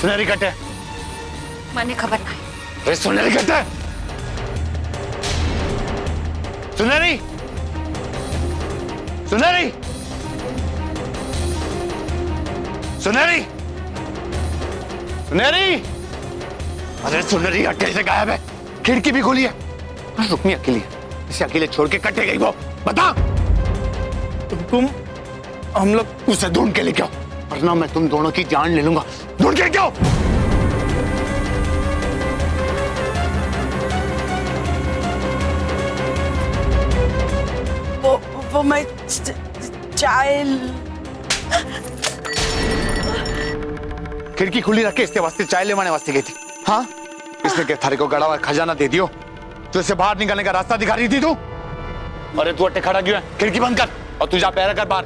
सुनहरी कटे મને ખબર નહીં। अरे सुनहरी कटे सुनहरी सुनहरी सुनहरी सुनहरी अरे सुनहरी अकेले से गायब है। खिड़की भी खुली है। रुक्मी अकेली है। इसे अकेले छोड़ के कटे गई वो। बता तुम हम लोग उसे ढूंढ के लेके आओ वरना मैं तुम दोनों की जान ले लूंगा। ढूंढ के लेके आओ। वो मैं चाय खिड़की खुली रख के इसके वास्ते चाय लेवाने वास्ते गई थी। हाँ इसने क्या थारे को गड़ा हुआ खजाना दे दियो तो इसे बाहर निकलने का रास्ता दिखा रही थी तू। अरे तू अट्टे खड़ा क्यों है? खिड़की बंद कर और तू जा पैरा कर बाहर।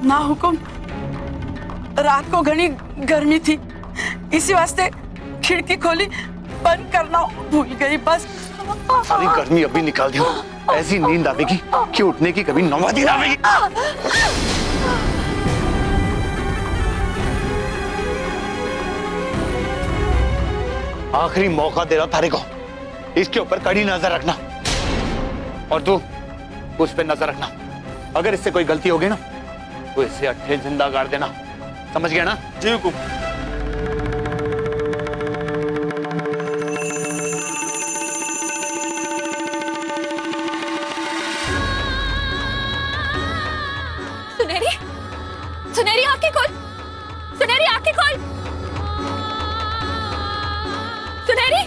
ना हुकुम, रात को घनी गर्मी थी इसी वास्ते खिड़की खोली, बंद करना भूल गई बस। सारी गर्मी अभी निकाल दी। ऐसी नींद आवेगी कि उठने की कभी नौबत ही ना आवेगी। आखिरी मौका दे रहा थारे को। इसके ऊपर कड़ी नजर रखना और तू उस पर नजर रखना। अगर इससे कोई गलती होगी ना तो इसे अट्ठे जिंदा गाड़ देना। समझ गया ना? जी हुकुम। सुनहरी सुनहरी आंखें खोल। सुनहरी आंखें खोल। सुनहरी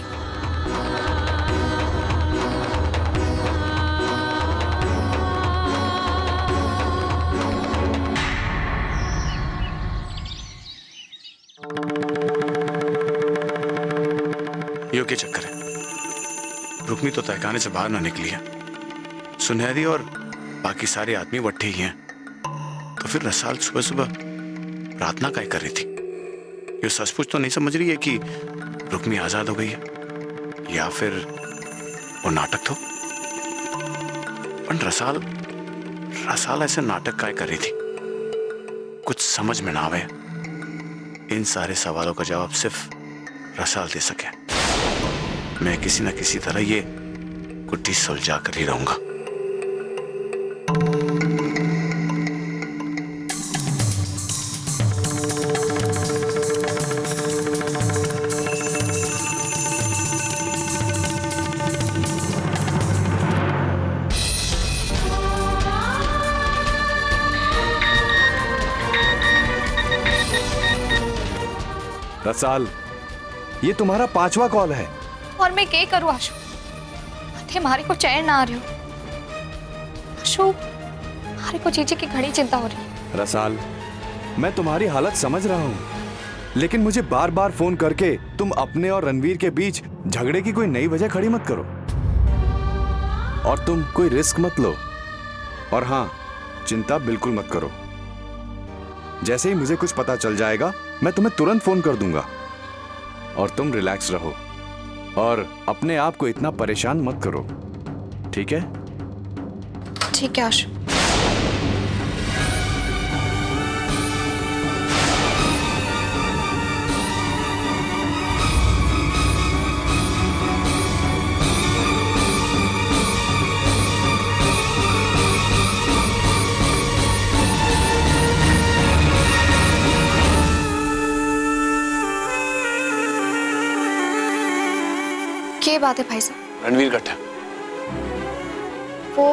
यो क्या चक्कर है? रुक्मी तो तहखाने से बाहर ना निकली है। सुनहरी और बाकी सारे आदमी वट्ठे ही हैं। तो फिर रसाल सुबह सुबह प्रार्थना काय कर रही थी? ये सचमुच तो नहीं समझ रही है कि रुक्मी आजाद हो गई है या फिर वो नाटक तो। पर रसाल ऐसे नाटक काय कर रही थी? कुछ समझ में ना आवे। इन सारे सवालों का जवाब सिर्फ रसाल दे सके। मैं किसी न किसी तरह ये गुत्थी सुलझा कर ही रहूंगा। रसाल, ये तुम्हारा 5वां कॉल है। और मैं क्या करूं आशु? अरे मारे को चैन ना आ रही हो आशु। मारे को चीची की घड़ी चिंता हो रही है। रसाल, मैं तुम्हारी हालत समझ रहा हूँ, लेकिन मुझे बार बार फोन करके तुम अपने और रणवीर के बीच झगड़े की कोई नई वजह खड़ी मत करो। और तुम कोई रिस्क मत लो। और हाँ, चिंता बिल्कुल मत करो। जैसे ही मुझे कुछ पता चल जाएगा मैं तुम्हें तुरंत फोन कर दूंगा। और तुम रिलैक्स रहो और अपने आप को इतना परेशान मत करो, ठीक है? ठीक है आशु। क्या बात है भाई साहब? रणवीर कट्टा वो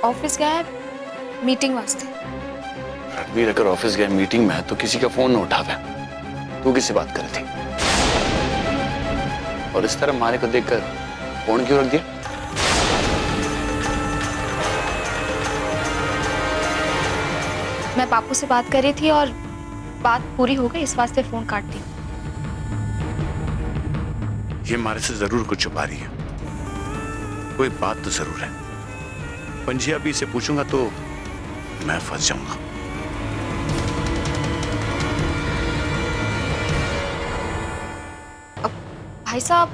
ऑफिस गया है मीटिंग वास्ते। रणवीर अगर ऑफिस गए मीटिंग में तो किसी का फोन न उठावे। तू किससे बात कर रही थी? और इस तरह मारे को देखकर फोन क्यों रख दिया? मैं बापू से बात कर रही थी और बात पूरी हो गई, इस वास्ते फोन काट दी। ये मारे से जरूर कुछ छुपा रही है। कोई बात तो जरूर है। पंजिया भी से पूछूंगा तो मैं फंस जाऊंगा। भाई साहब,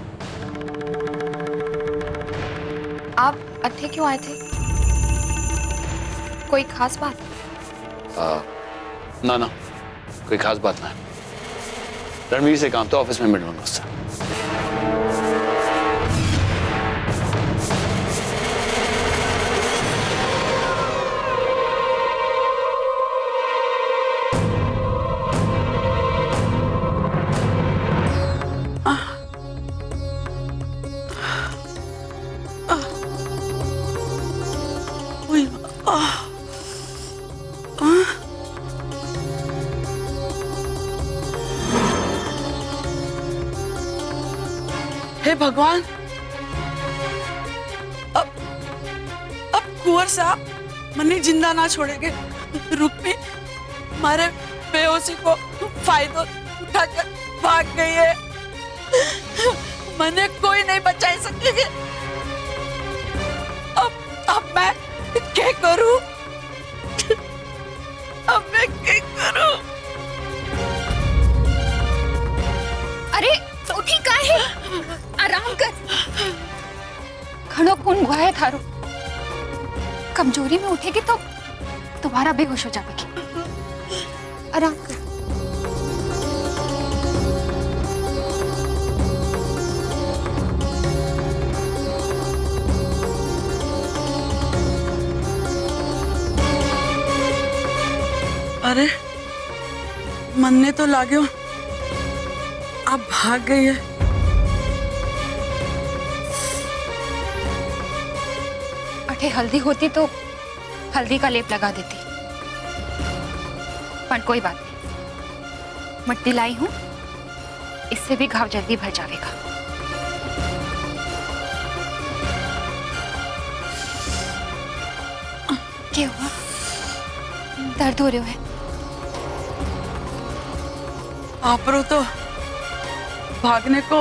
आप अट्ठे क्यों आए थे? कोई खास बात? ना ना, कोई खास बात ना है। रणवीर से काम तो ऑफिस में मिलूंगा उससे। ओए, हे भगवान, अब कुंवर साहब मन्ने जिंदा ना छोड़ेंगे। रुक्मी हमारे बेहोशी को फायदा उठाकर भाग गई है। मन्ने कोई नहीं बचा सकेंगे। अब मैं क्या करूं? अब मैं क्या करूं? अरे तो ठीक है, आराम कर। घणो खून हुआ है थारो, कमजोरी में उठेगी तो दोबारा बेहोश हो जाएगी। आराम कर। अरे मन्ने तो लाग्यो अब भाग गई है। अठे हल्दी होती तो हल्दी का लेप लगा देती, पर कोई बात नहीं, मट्टी लाई हूं, इससे भी घाव जल्दी भर जाएगा। क्या हुआ? दर्द हो रहा है? आपरो तो भागने को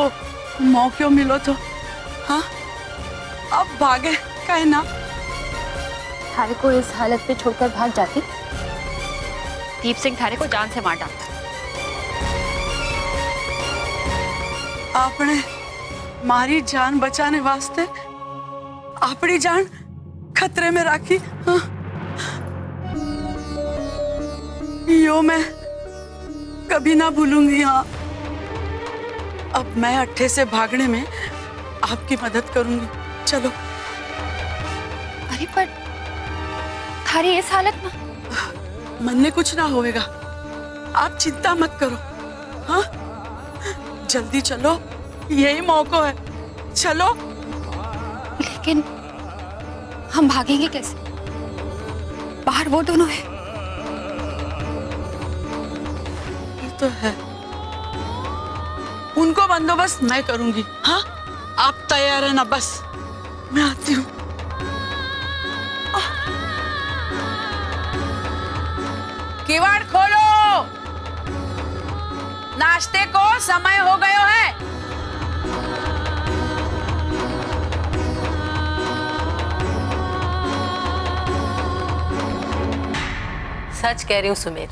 मौका मिलो तो, हाँ अब भागे कहे ना। थारे को इस हालत पे छोड़कर भाग जाती, दीप सिंह थारे को जान से मार डालता। आपने मारी जान बचाने वास्ते अपनी जान खतरे में राखी। हाँ? यो मैं कभी ना भूलूंगी। हाँ, अब मैं अट्ठे से भागने में आपकी मदद करूंगी। चलो। अरे पर थारी इस हालत में मन्ने कुछ ना होएगा, आप चिंता मत करो। हाँ, जल्दी चलो, यही मौका है, चलो। लेकिन हम भागेंगे कैसे? बाहर वो दोनों हैं। ये तो है, उनको बंदोबस्त मैं करूंगी। हाँ, आप तैयार है ना? बस मैं आती हूँ। किवाड़ खोलो, नाश्ते को समय हो गयो है। सच कह रही हूँ सुमेर,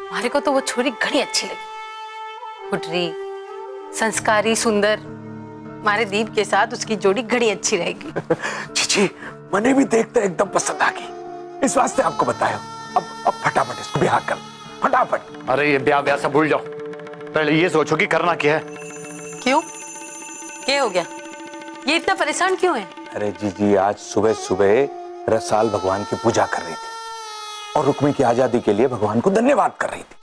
हमारे को तो वो छोरी घनी अच्छी लगी। फुटरी, संस्कारी, सुंदर। हमारे दीप के साथ उसकी जोड़ी घनी अच्छी रहेगी। चीची, मैंने भी देखते एकदम पसंद आ गई, इस वास्ते आपको बताया। अब फटाफट इसको ब्याह कर, फटाफट। अरे ये ब्याह ब्याह सब भूल जाओ, पहले ये सोचो कि करना क्या है। क्यों? क्या हो गया? ये इतना परेशान क्यों है? अरे जीजी, आज सुबह सुबह रसाल भगवान की पूजा कर रही थी और रुक्मी की आजादी के लिए भगवान को धन्यवाद कर रही थी।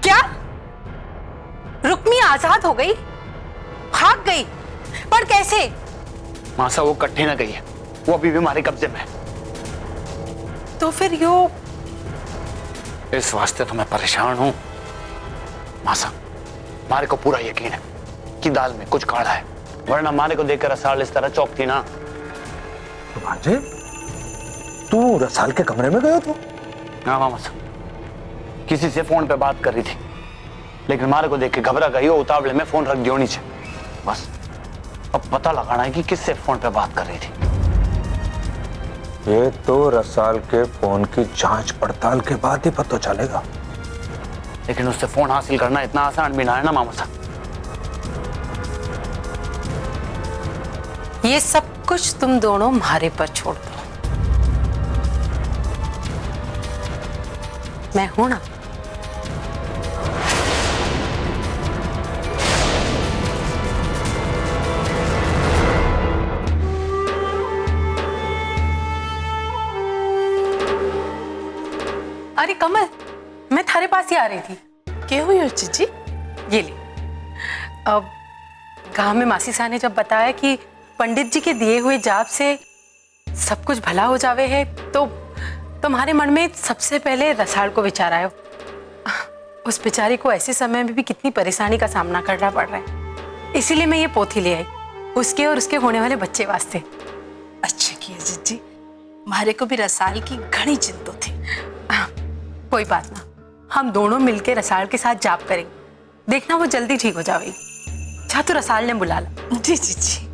क्या? रुक्मी आजाद हो गई? भाग गई? पर कैसे? मासा वो कट्ठे ना गई है, वो अभी भी हमारे कब्जे में है। तो फिर यो इस वास्ते तो मैं परेशान हूं। मासा, मारे को पूरा यकीन है कि दाल में कुछ काढ़ा है, वरना मारे को देखकर रसाल इस तरह चौंकती ना। तो भांजे, तू रसाल के कमरे में गया तू? हाँ मासा, किसी से फोन पे बात कर रही थी, लेकिन मारे को देख के घबरा गई, उतावले में फोन रख दियो नीचे। बस अब पता लगाना है कि किससे फोन पे बात कर रही थी। ये तो रसाल के फोन की जांच पड़ताल के बाद ही पता चलेगा। लेकिन उससे फोन हासिल करना इतना आसान भी ना है ना मामा साहब। ये सब कुछ तुम दोनों हमारे पर छोड़ दो। मैं हूं ना। अरे कमल, मैं थारे पास ही आ रही थी। क्या हुई हो जीजी? ये ले। अब गांव में मासी सा ने जब बताया कि पंडित जी के दिए हुए जाप से सब कुछ भला हो जावे है, तो तुम्हारे मन में सबसे पहले रसाल को विचार आयो। उस बेचारी को ऐसे समय में भी कितनी परेशानी का सामना करना पड़ रहा है, इसीलिए मैं ये पोथी ले आई, उसके और उसके होने वाले बच्चे वास्ते। अच्छा किया जीजी, मारे को भी रसाल की घनी चिंता थी। कोई बात ना, हम दोनों मिलकर रसाल के साथ जाप करेंगे, देखना वो जल्दी ठीक हो जाएगी। जा तो रसाल ने बुला ला। जी जी जी।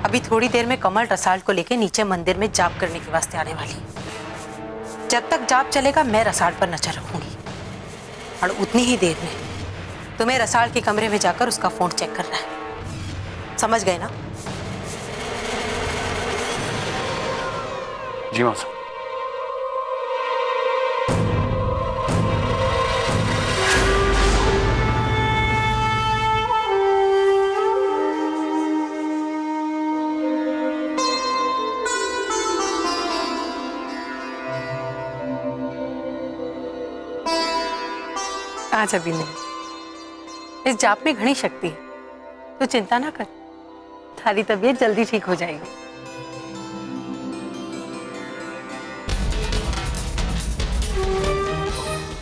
अभी थोड़ी देर में कमल रसाल को लेके नीचे मंदिर में जाप करने के वास्ते आने वाली है। जब तक जाप चलेगा मैं रसाल पर नजर रखूंगी, और उतनी ही देर में तुम्हें रसाल के कमरे में जाकर उसका फोन चेक करना है। समझ गए ना? जी मौसम। आज अभी नहीं, इस जाप में घनी शक्ति है, तो चिंता ना कर, थारी तबीयत जल्दी ठीक हो जाएगी।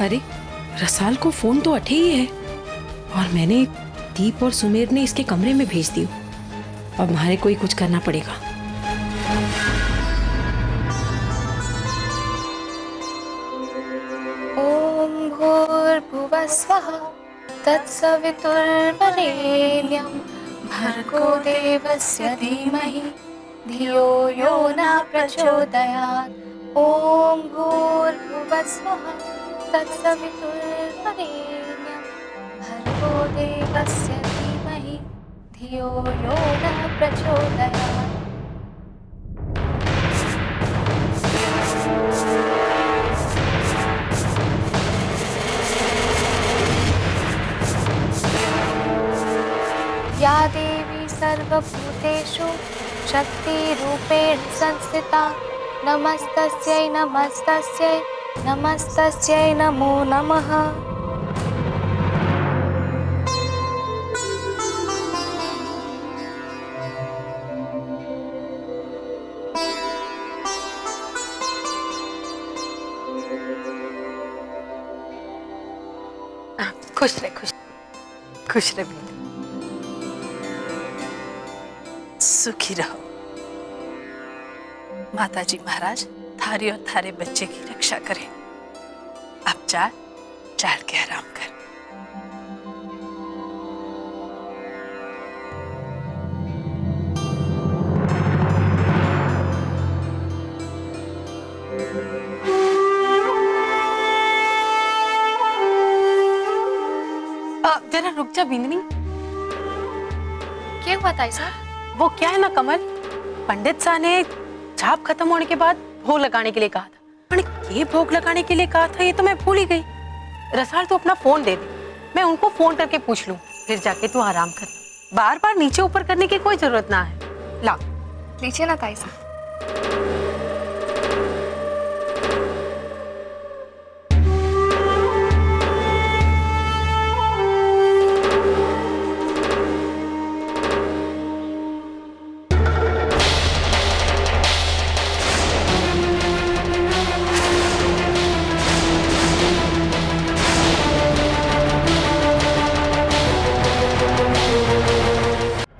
अरे रसाल को फोन तो अठे ही है, और मैंने दीप और सुमेर ने इसके कमरे में भेज दियो। अब हमारे को ही कुछ करना पड़ेगा। ओम भूर्भुवः स्वः तत्सवितुर्वरेण्यं भर्गो देवस्य धीमहि धियो यो न प्रचोदयात्। ओम भूर्भुवः स्वः तत्सवितुर्वरेण्यं भर्गो देवस्य धीमहि धियो यो न प्रचोदयात्। या देवी सर्वभूतेषु शक्तिरूपेण संस्थिता नमस्तस्यै नमस्तस्यै नमस्तस्यै नमो नमः। खुश रहे, खुश रहे बेटा। सुखी रहो। माताजी महाराज थारी और थारे बच्चे की रक्षा करें। अब चाल के आराम कर। जरा रुक जा बिंदनी। क्या हुआ ताई साहब? वो क्या है ना कमल, पंडित साहब ने जाप खत्म होने के बाद भोग लगाने के लिए कहा था। पर ये भोग लगाने के लिए कहा था ये तो मैं भूल ही गई। रसाल तो अपना फोन दे दे, मैं उनको फोन करके पूछ लूं, फिर जाके तू आराम कर। बार बार नीचे ऊपर करने की कोई जरूरत ना है। ला लीजिए ना ताई साहब।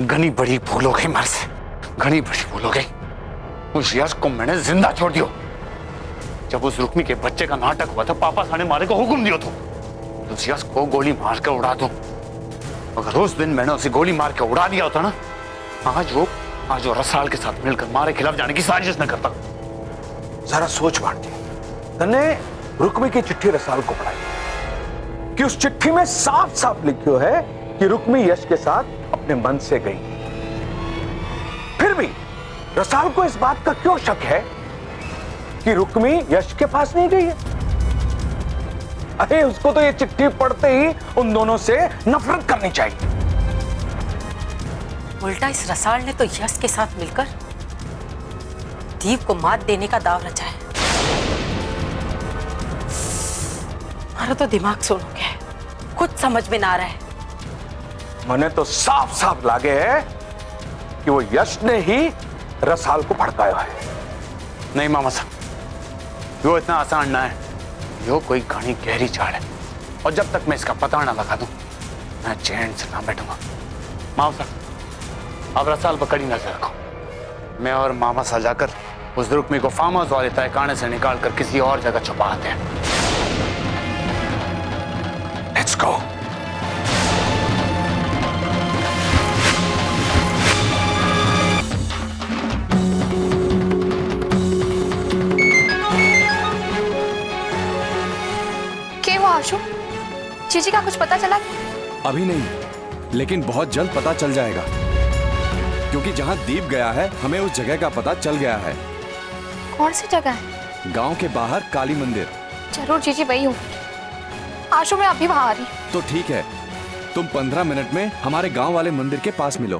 घनी बड़ी भूल हो गई मेरे से, घनी बड़ी भूल हो गई। उस यश को मैंने जिंदा छोड़ दियो। जब उस रुक्मी के बच्चे का नाटक हुआ था, पापा साहब ने मारे को हुक्म दियो तो उस यश को गोली मार कर उड़ा दूं। अगर उस दिन मैंने उसे गोली मार के उड़ा दिया होता ना, आज वो रसाल के साथ मिलकर मारे खिलाफ जाने की साजिश न करता। जरा सोच भारती, तने रुक्मी की चिट्ठी रसाल को पढ़ाई कि उस चिट्ठी में साफ साफ लिखियो है कि रुक्मी यश के साथ अपने मन से गई। फिर भी रसाल को इस बात का क्यों शक है कि रुक्मी यश के पास नहीं गई है? अरे उसको तो ये चिट्ठी पढ़ते ही उन दोनों से नफरत करनी चाहिए। उल्टा इस रसाल ने तो यश के साथ मिलकर दीप को मात देने का दाव रचा है। हमारा तो दिमाग सुन हो गया है, कुछ समझ में ना आ रहा है। मने तो साफ साफ लागे है कि वो यश ने ही रसाल को भड़काया है। नहीं मामा साहब, वो इतना आसान ना है। यो कोई घनी गहरी चाल है, और जब तक मैं इसका पता ना लगा दूं, मैं चैन से ना बैठूंगा। मामा साहब, आप रसाल पर कड़ी नजर रखो। मैं और मामा साहब जाकर उस रुक्मी को फार्म हाउस वाले तहखाने से निकाल कर किसी और जगह छुपा आते हैं। Let's go. क्या हुआ आशु? जीजी का कुछ पता चला? अभी नहीं, लेकिन बहुत जल्द पता चल जाएगा, क्योंकि जहां दीप गया है हमें उस जगह का पता चल गया है। कौन सी जगह है? गांव के बाहर काली मंदिर। जरूर जीजी वही हो। आशु मैं अभी वहां आ रही। तो ठीक है, तुम 15 मिनट में हमारे गांव वाले मंदिर के पास मिलो,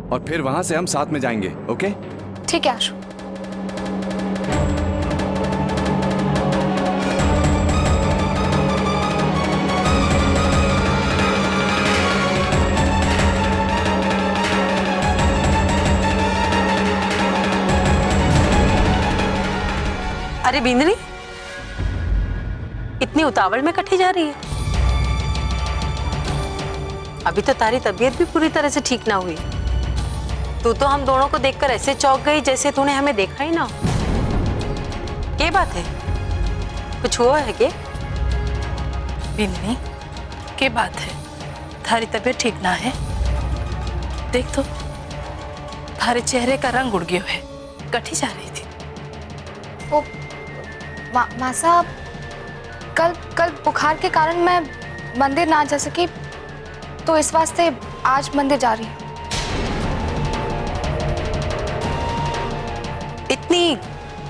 और फिर वहां से हम साथ में जाएंगे। ओके? ठीक है आशु। अरे बिंदनी, इतनी उतावल में कठी जा रही है? अभी तो तारी तबीयत भी पूरी तरह से ठीक ना हुई। तू तो हम दोनों को देखकर ऐसे चौंक गई जैसे तूने हमें देखा ही ना। क्या बात है, कुछ हुआ है क्या? बिन्नी, क्या बात है? थारी तबीयत ठीक ना है? देख तो, थारे चेहरे का रंग उड़ गया है, कठी जा रही थी। वो माँ साहब, कल बुखार के कारण मैं मंदिर ना जा सकी, तो इस वास्ते आज मंदिर जा रही हूँ। इतनी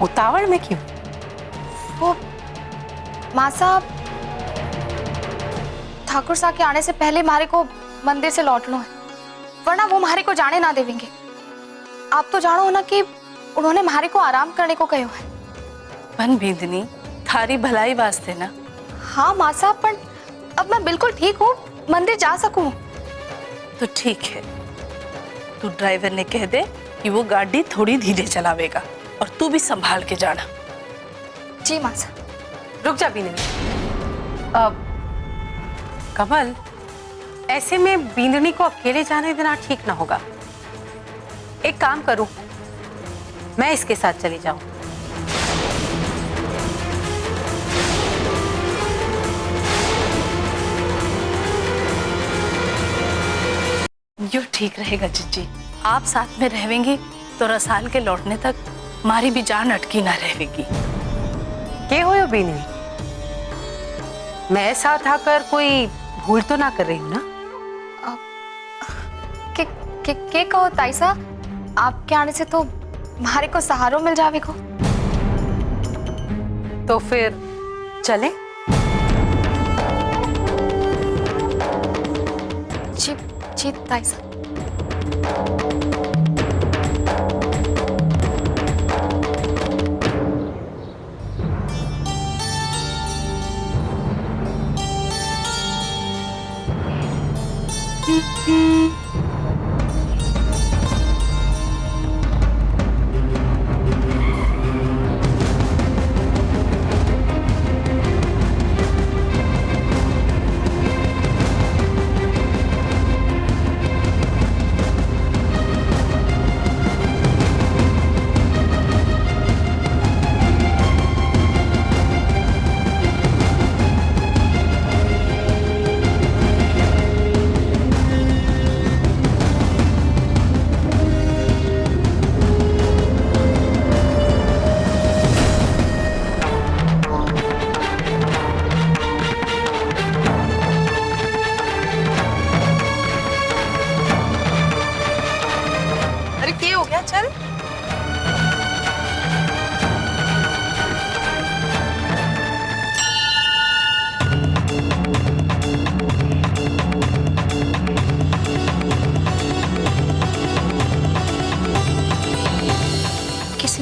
उतावल में क्यों? वो माँ साहब, ठाकुर साहब के आने से पहले हमारे को मंदिर से लौटना है, वरना वो हमारे को जाने ना देवेंगे। आप तो जानो ना कि उन्होंने हमारे को आराम करने को कहो है। बन बिंदनी, थारी भलाई वास्ते ना। हाँ माँ साहब, पर अब मैं बिल्कुल ठीक हूँ, मंदिर जा सकूँ। तो ठीक है, तू ड्राइवर ने कह दे कि वो गाड़ी थोड़ी धीरे चलावेगा, और तू भी संभाल के जाना। जी माँ साहब। रुक जा बिंदनी। कमल, ऐसे में बिंदनी को अकेले जाने देना ठीक ना होगा। एक काम करूं, मैं इसके साथ चली जाऊं। यो ठीक रहेगा जीजी। आप साथ में रहेंगी तो रसाल के लौटने तक हमारी भी जान अटकी ना रहेगी। क्या हो बिंदनी? मैं साथ आकर कोई भूल तो ना कर रही हूँ ना? के कहो ताई साहब, आपके आने से तो हमारे को सहारा मिल जावे को। तो फिर चले? जी जी ताई साहब।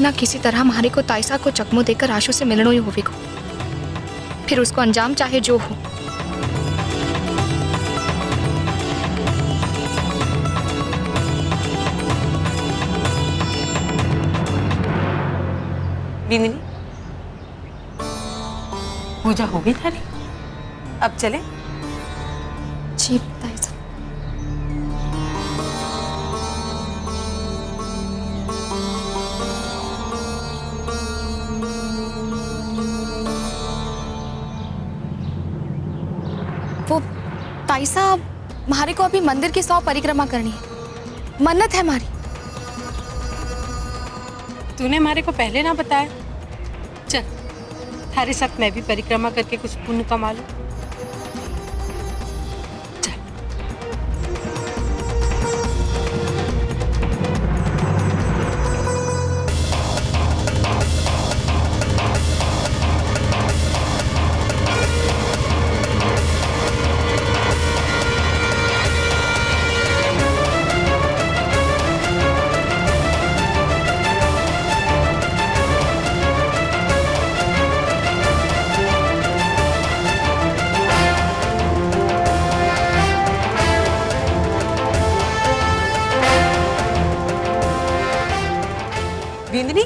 ना किसी तरह मारे को ताइसा को चकमो देकर आशु से मिलनो ही होवेगो, फिर उसको अंजाम चाहे जो हो। बिंदनी, पूजा हो गई थारी, अब चले? जी ताइसा। वो ताइसा, हमारे को अभी मंदिर की 100 परिक्रमा करनी है, मन्नत है हमारी। तूने हमारे को पहले ना बताया। चल, थारे साथ मैं भी परिक्रमा करके कुछ पुण्य कमा लूं। बिंदनी,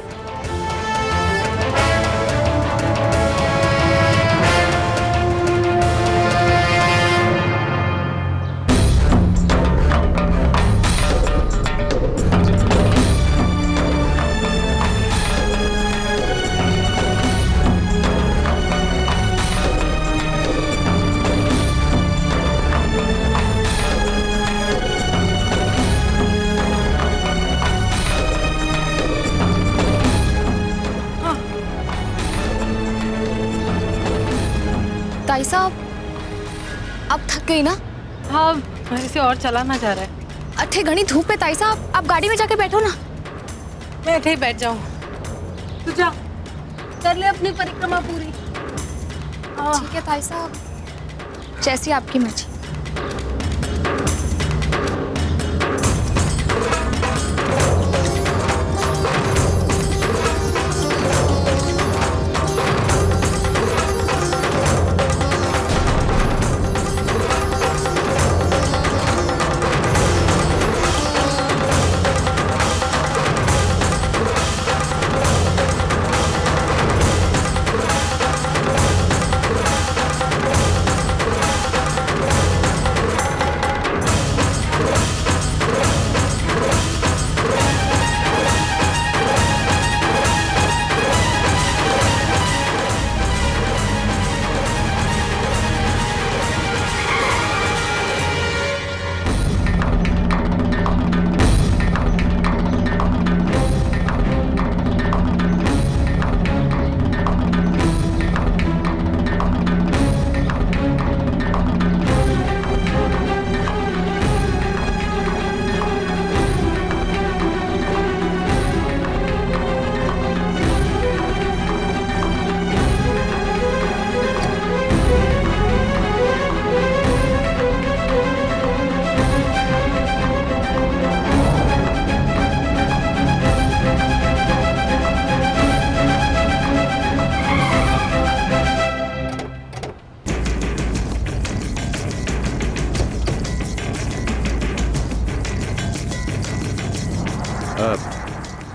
ताइसा, अब थक गई ना? हाँ, मेरे से और चला ना जा रहा है। अठे घनी धूप है ताइसा, आप गाड़ी में जाके बैठो ना। मैं ऐसे ही बैठ जाऊं। तू जा, कर ले अपनी परिक्रमा पूरी। ठीक है ताइसा, जैसी आपकी मर्जी।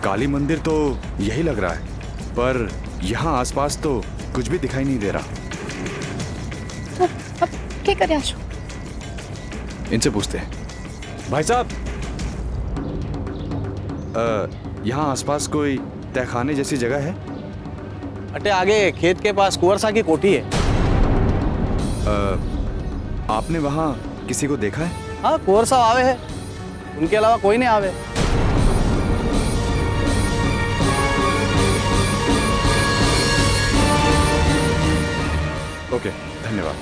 काली मंदिर तो यही लग रहा है, पर यहाँ आसपास तो कुछ भी दिखाई नहीं दे रहा। अब क्या करें आशु? इनसे पूछते हैं। भाई साहब, यहाँ आसपास कोई तहखाने जैसी जगह है? अटे आगे खेत के पास कुंवर सा की कोठी है। आपने वहाँ किसी को देखा है? हाँ, कुंवर साहब आवे है, उनके अलावा कोई नहीं आवे। ओके, धन्यवाद।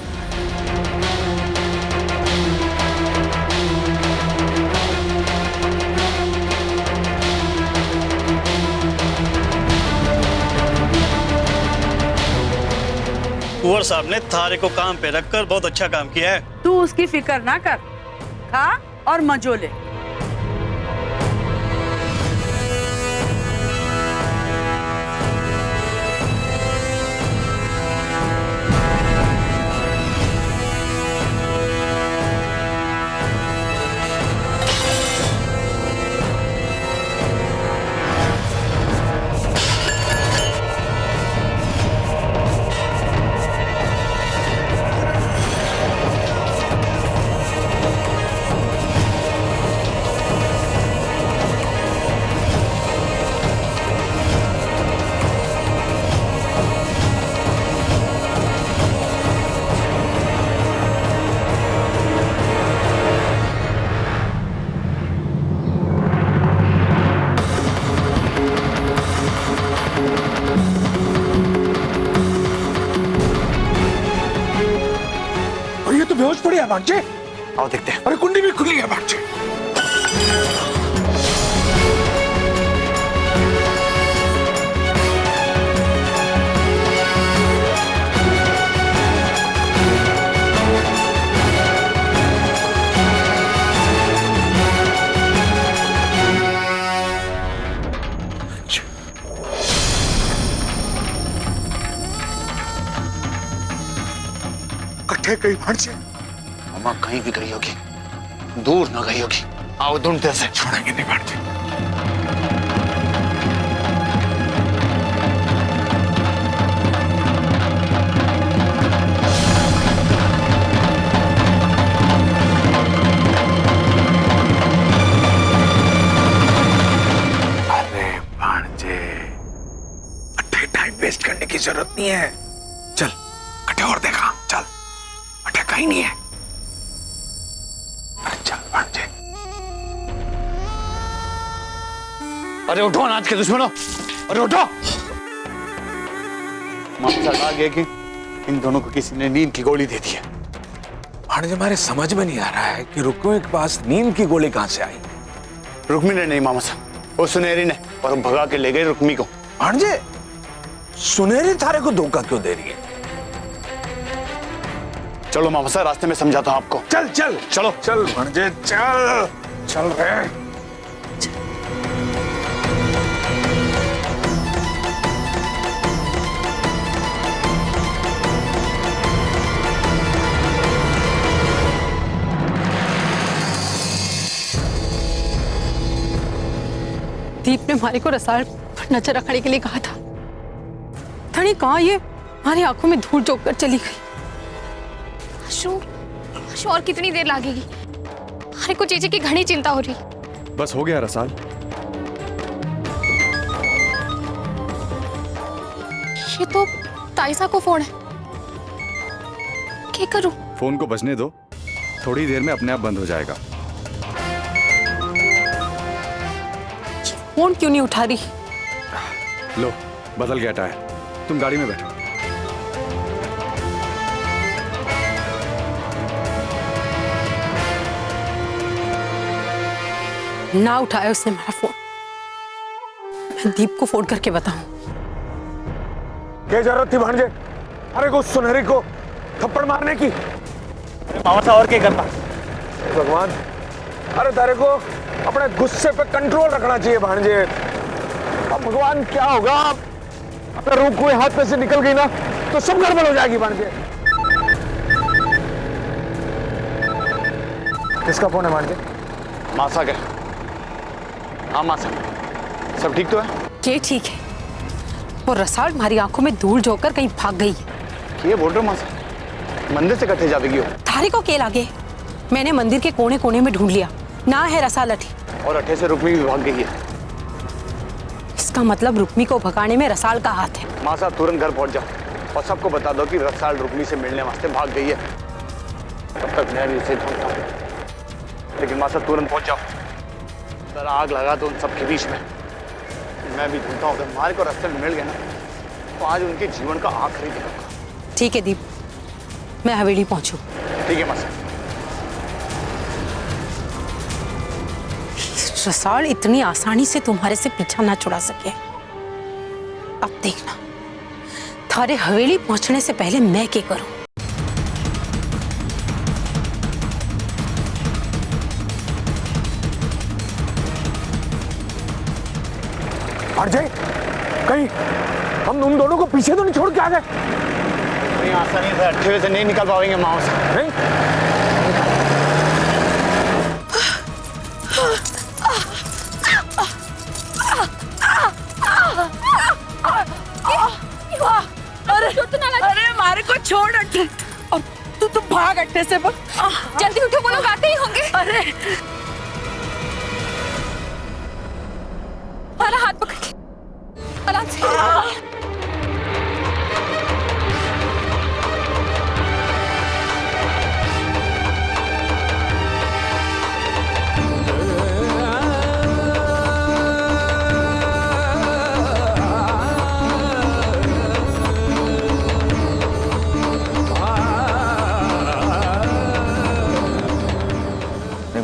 कुंवर साहब ने थारे को काम पे रखकर बहुत अच्छा काम किया है। तू उसकी फिक्र ना कर, खा और मजो ले। बेहोश पड़ी है भांजे। आओ देखते हैं। अरे कुंडी भी खुली है भांजे। कट्ठे कहीं भांजे। मामा कहीं भी गई होगी, दूर ना गई होगी। आओ ढूंढते से। छोड़ेंगे नहीं भांजे। अरे भांजे, अट्ठे टाइम वेस्ट करने की जरूरत नहीं है। चल अट्ठे और देखा, चल अट्ठे कहीं नहीं है। अरे चल भांजे। अरे उठो अनाज के दुश्मनों, अरे उठो। मामा लगा गया कि इन दोनों को किसी ने नींद की गोली दे दी है। भांजे हमारे समझ में नहीं आ रहा है कि रुक्मी के पास नींद की गोली कहां से आई। रुक्मी ने नहीं मामा साहब, वो सुनहरी ने, और वो भगा के ले गई रुक्मी को। भांजे सुनहरी थारे को धोखा क्यों दे रही है? चलो मामा साहब, रास्ते में समझाता हूं आपको। चल चल चलो चल भांजे, चल चल रहे। दीप ने हमारे को रसाल पर नजर रखने के लिए कहा था। धनी कहाँ ये हमारी आंखों में धूल झोंक कर चली गई। आशु, आशु और कितनी देर लगेगी? हमारे को चीजे की घनी चिंता हो रही। बस हो गया रसाल। ये तो ताइसा को फोन है। क्या करूं? फोन को बजने दो, थोड़ी देर में अपने आप बंद हो जाएगा। फोन क्यों नहीं उठा रही? लो बदल गया टायर, तुम गाड़ी में बैठो। ना उठाया उसने मेरा फोन। मैं दीप को फोन करके बताऊं। क्या जरूरत थी भांजे अरे को सुनहरी को थप्पड़ मारने की? मामा साहब और क्या करता? भगवान, अरे तारे को अपने गुस्से पे कंट्रोल रखना चाहिए भांजे। अब भगवान क्या होगा, अगर रूप कोई हाथ पे से निकल गई ना तो सब गड़बड़ हो जाएगी भांजे। किसका फोन है भांजे? मासा का। हाँ मासा, सब ठीक तो है? ये ठीक है। वो रसाल हमारी आंखों में धूल झोंककर कहीं भाग गई है। ये बोल रहे हो मासा, मंदिर से कट्ठे जावेगी हो? थारे को केल आगे मैंने मंदिर के कोने कोने में ढूंढ लिया, ना है रसाल अठी। और अट्ठे से रुक्मी भी भाग गई है। इसका मतलब रुक्मी को भगाने में रसाल का हाथ है। माँ साहब तुरंत घर पहुंच जाओ और सबको बता दो कि रसाल रुक्मी से मिलने वास्ते भाग गई है। तब तक मैं भी उसे ढूंढता हूँ। लेकिन माँ साहब तुरंत पहुंच जाओ, जरा आग लगा दो उन सबके बीच में। मैं भी ढूंढता हूँ, अगर मारे को रास्ते में मिल गया ना तो आज उनके जीवन का आखिरी दिन होगा। ठीक है दीप, मैं हवेली पहुंचू। ठीक है माँ साहब। रसाल इतनी आसानी से तुम्हारे से पीछा ना छुड़ा सके। अब देखना, थारे हवेली पहुंचने से पहले मैं क्या करूं। अजय, कहीं हम उन दोनों को पीछे तो नहीं छोड़ के आ गए? नहीं, आसानी से अट्ठे से नहीं निकल पाएंगे माँ से। नहीं? अरे हमारे को छोड़ अट्ठे, और तू भाग अट्ठे से। बस जल्दी उठो, वो लोग आते ही होंगे। अरे हमारा हाथ पकड़ के आराम से।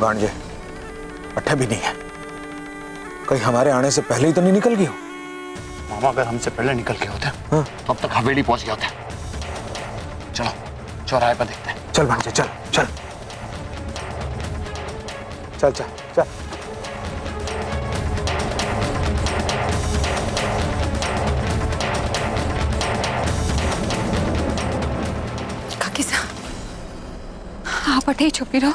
भांजे, अट्ठे भी नहीं है। कहीं हमारे आने से पहले ही तो नहीं निकल गई हो? मामा अगर हमसे पहले निकल गए होते हाँ। तो अब तक हवेली पहुंच गए होते। चलो चौराहे पर देखते हैं। चल भांजे, चल चल चल चल चल। काकी साहब, आप अठे ही छुपी रहो।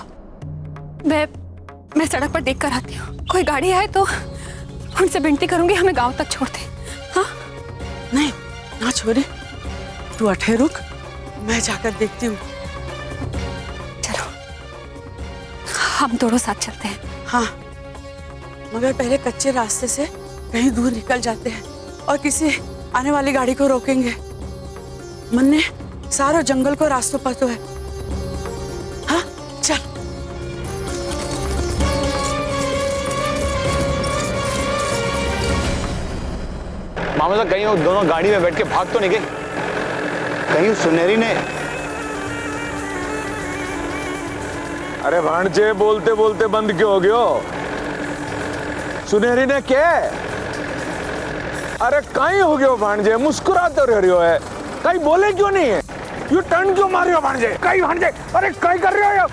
मैं सड़क पर देख कर आती हूँ। कोई गाड़ी आए तो उनसे विनती करूंगी हमें गांव तक छोड़ दे। हाँ? नहीं ना छोरे, तू अठे रुक, मैं जाकर देखती हूँ। चलो हम दोनों साथ चलते हैं। हाँ, मगर पहले कच्चे रास्ते से कहीं दूर निकल जाते हैं और किसी आने वाली गाड़ी को रोकेंगे। मन्ने सारो जंगल को रास्तों पतो है। हाँ चल। मामा साहब कहीं वो दोनों गाड़ी में बैठ के भाग तो नहीं गए? कहीं सुनहरी ने? अरे भांजे, बोलते बोलते बंद क्यों हो गयो? सुनहरी ने क्या? अरे कहीं हो गयो भांजे, मुस्कुराते रह रही हो है, कहीं बोले क्यों नहीं है? यू टर्न क्यों मार रही हो भांजे? कहीं भांजे, अरे कहीं कर रही हो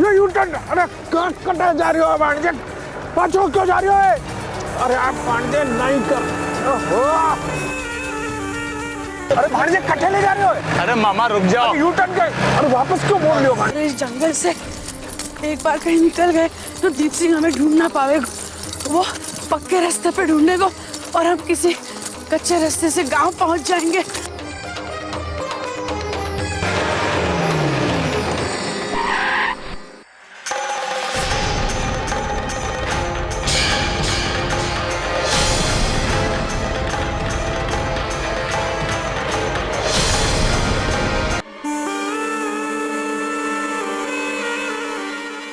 ये यू टर्न? अरे कहाँ कटा जा रही हो भांजे? पाछो क्यों जा रही हो? अरे आप भांजे नहीं कर। अरे भांजे कट्ठे ले जा रहे हो? अरे मामा रुक जाओ। यू टर्न के, अरे वापस क्यों मोड़ रही हो भांजे? इस जंगल से एक बार कहीं निकल गए तो दीप सिंह हमें ढूंढ ना पावेगा। वो पक्के रास्ते पे ढूंढने को और हम किसी कच्चे रास्ते से गांव पहुंच जाएंगे।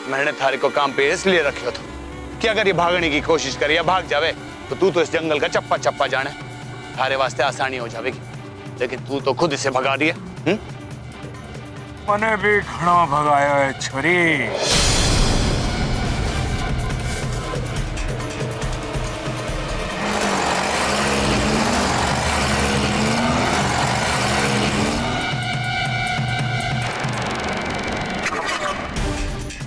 मैंने थारे को काम पे इसलिए रखियो था कि अगर ये भागने की कोशिश करे या भाग जावे तो तू तो इस जंगल का चप्पा चप्पा जाने, थारे वास्ते आसानी हो जाएगी। लेकिन तू तो खुद इसे भगा रही है। मने भी घणो भगायो है छोरी।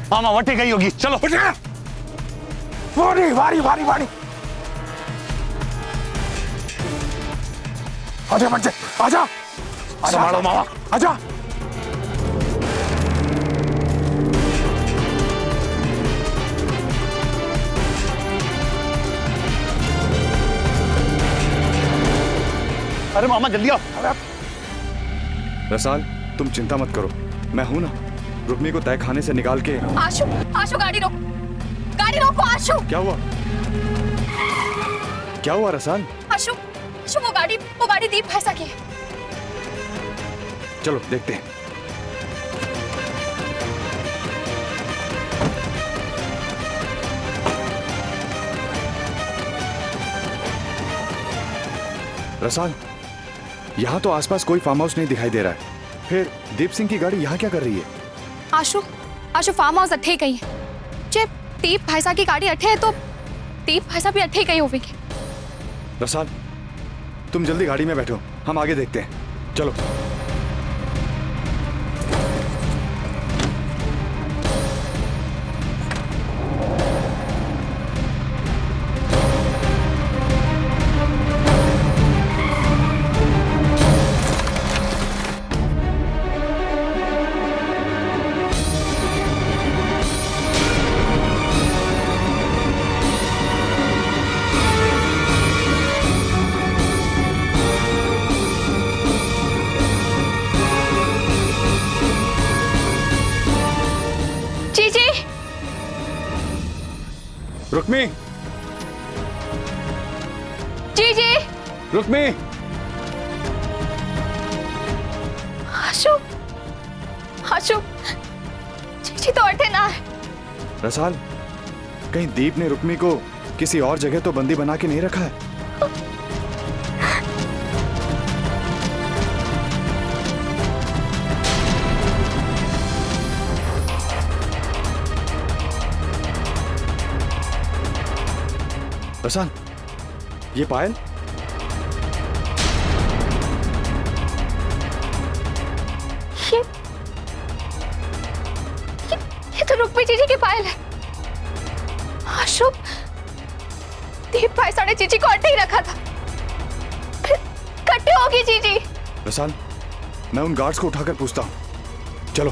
मामा वटे गई होगी, चलो। वारी वारी वारी वारी। आजा बच्चे, आजा। संभालो मामा। आजा। अरे मामा जल्दी आओ। रसाल, तुम चिंता मत करो, मैं हूं ना। रुक्मी को तय खाने से निकाल के। आशु, आशु गाड़ी रोको, गाड़ी रोको आशु। क्या हुआ? क्या हुआ रसाल? आशु, आशु वो गाड़ी दीप भैंसा की है। चलो देखते हैं। रसाल, यहाँ तो आसपास कोई फार्म हाउस नहीं दिखाई दे रहा है। फिर दीप सिंह की गाड़ी यहाँ क्या कर रही है? आशु, आशु फार्म हाउस अठे गई है। जब दीप भैंसा की गाड़ी अठे है तो दीप भैंसा भी अठे गई होगी। रसाल, तुम जल्दी गाड़ी में बैठो, हम आगे देखते हैं। चलो। रुक्मी, जी जी। रुक्मी। आशु, आशु, जी तो अठे ना है। रसाल, कहीं दीप ने रुक्मी को किसी और जगह तो बंदी बना के नहीं रखा है? रसाल, ये पायल? ये तो रुक्मी जीजी की पायल है। अशुभ, दीप भाई साढ़े जीजी को अड्डे ही रखा था, फिर कट्टे होगी जीजी। रसाल, मैं उन गार्ड्स को उठाकर पूछता हूँ। चलो।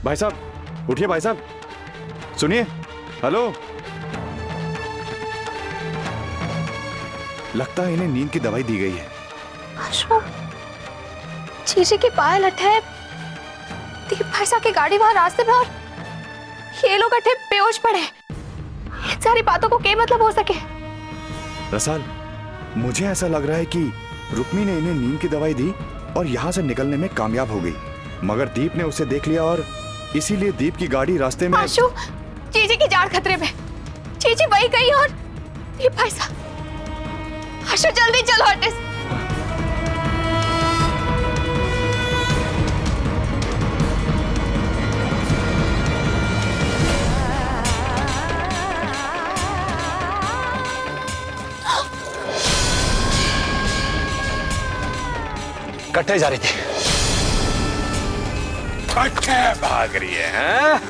भाई साहब, उठिए भाई साहब, सुनिए। हेलो। लगता है इन्हें नींद की दवाई दी गई है। अशोक, जीजी की पायल अट्ठे, दीप भाई साहब की गाड़ी वहां रास्ते में, और ये लोग अट्ठे बेहोश पड़े। इन सारी बातों को क्या मतलब हो सके? रसाल, मुझे ऐसा लग रहा है कि रुक्मी ने इन्हें नींद की दवाई दी और यहाँ से निकलने में कामयाब हो गई, मगर दीप ने उसे देख लिया और इसीलिए दीप की गाड़ी रास्ते में। आशु, जीजी की जान खतरे में, जीजी वही गई और दीप भाई साहब। आशु जल्दी चलो अड्डे से। कट्टे जा रही थी। कट्टे भाग रही है, हैं?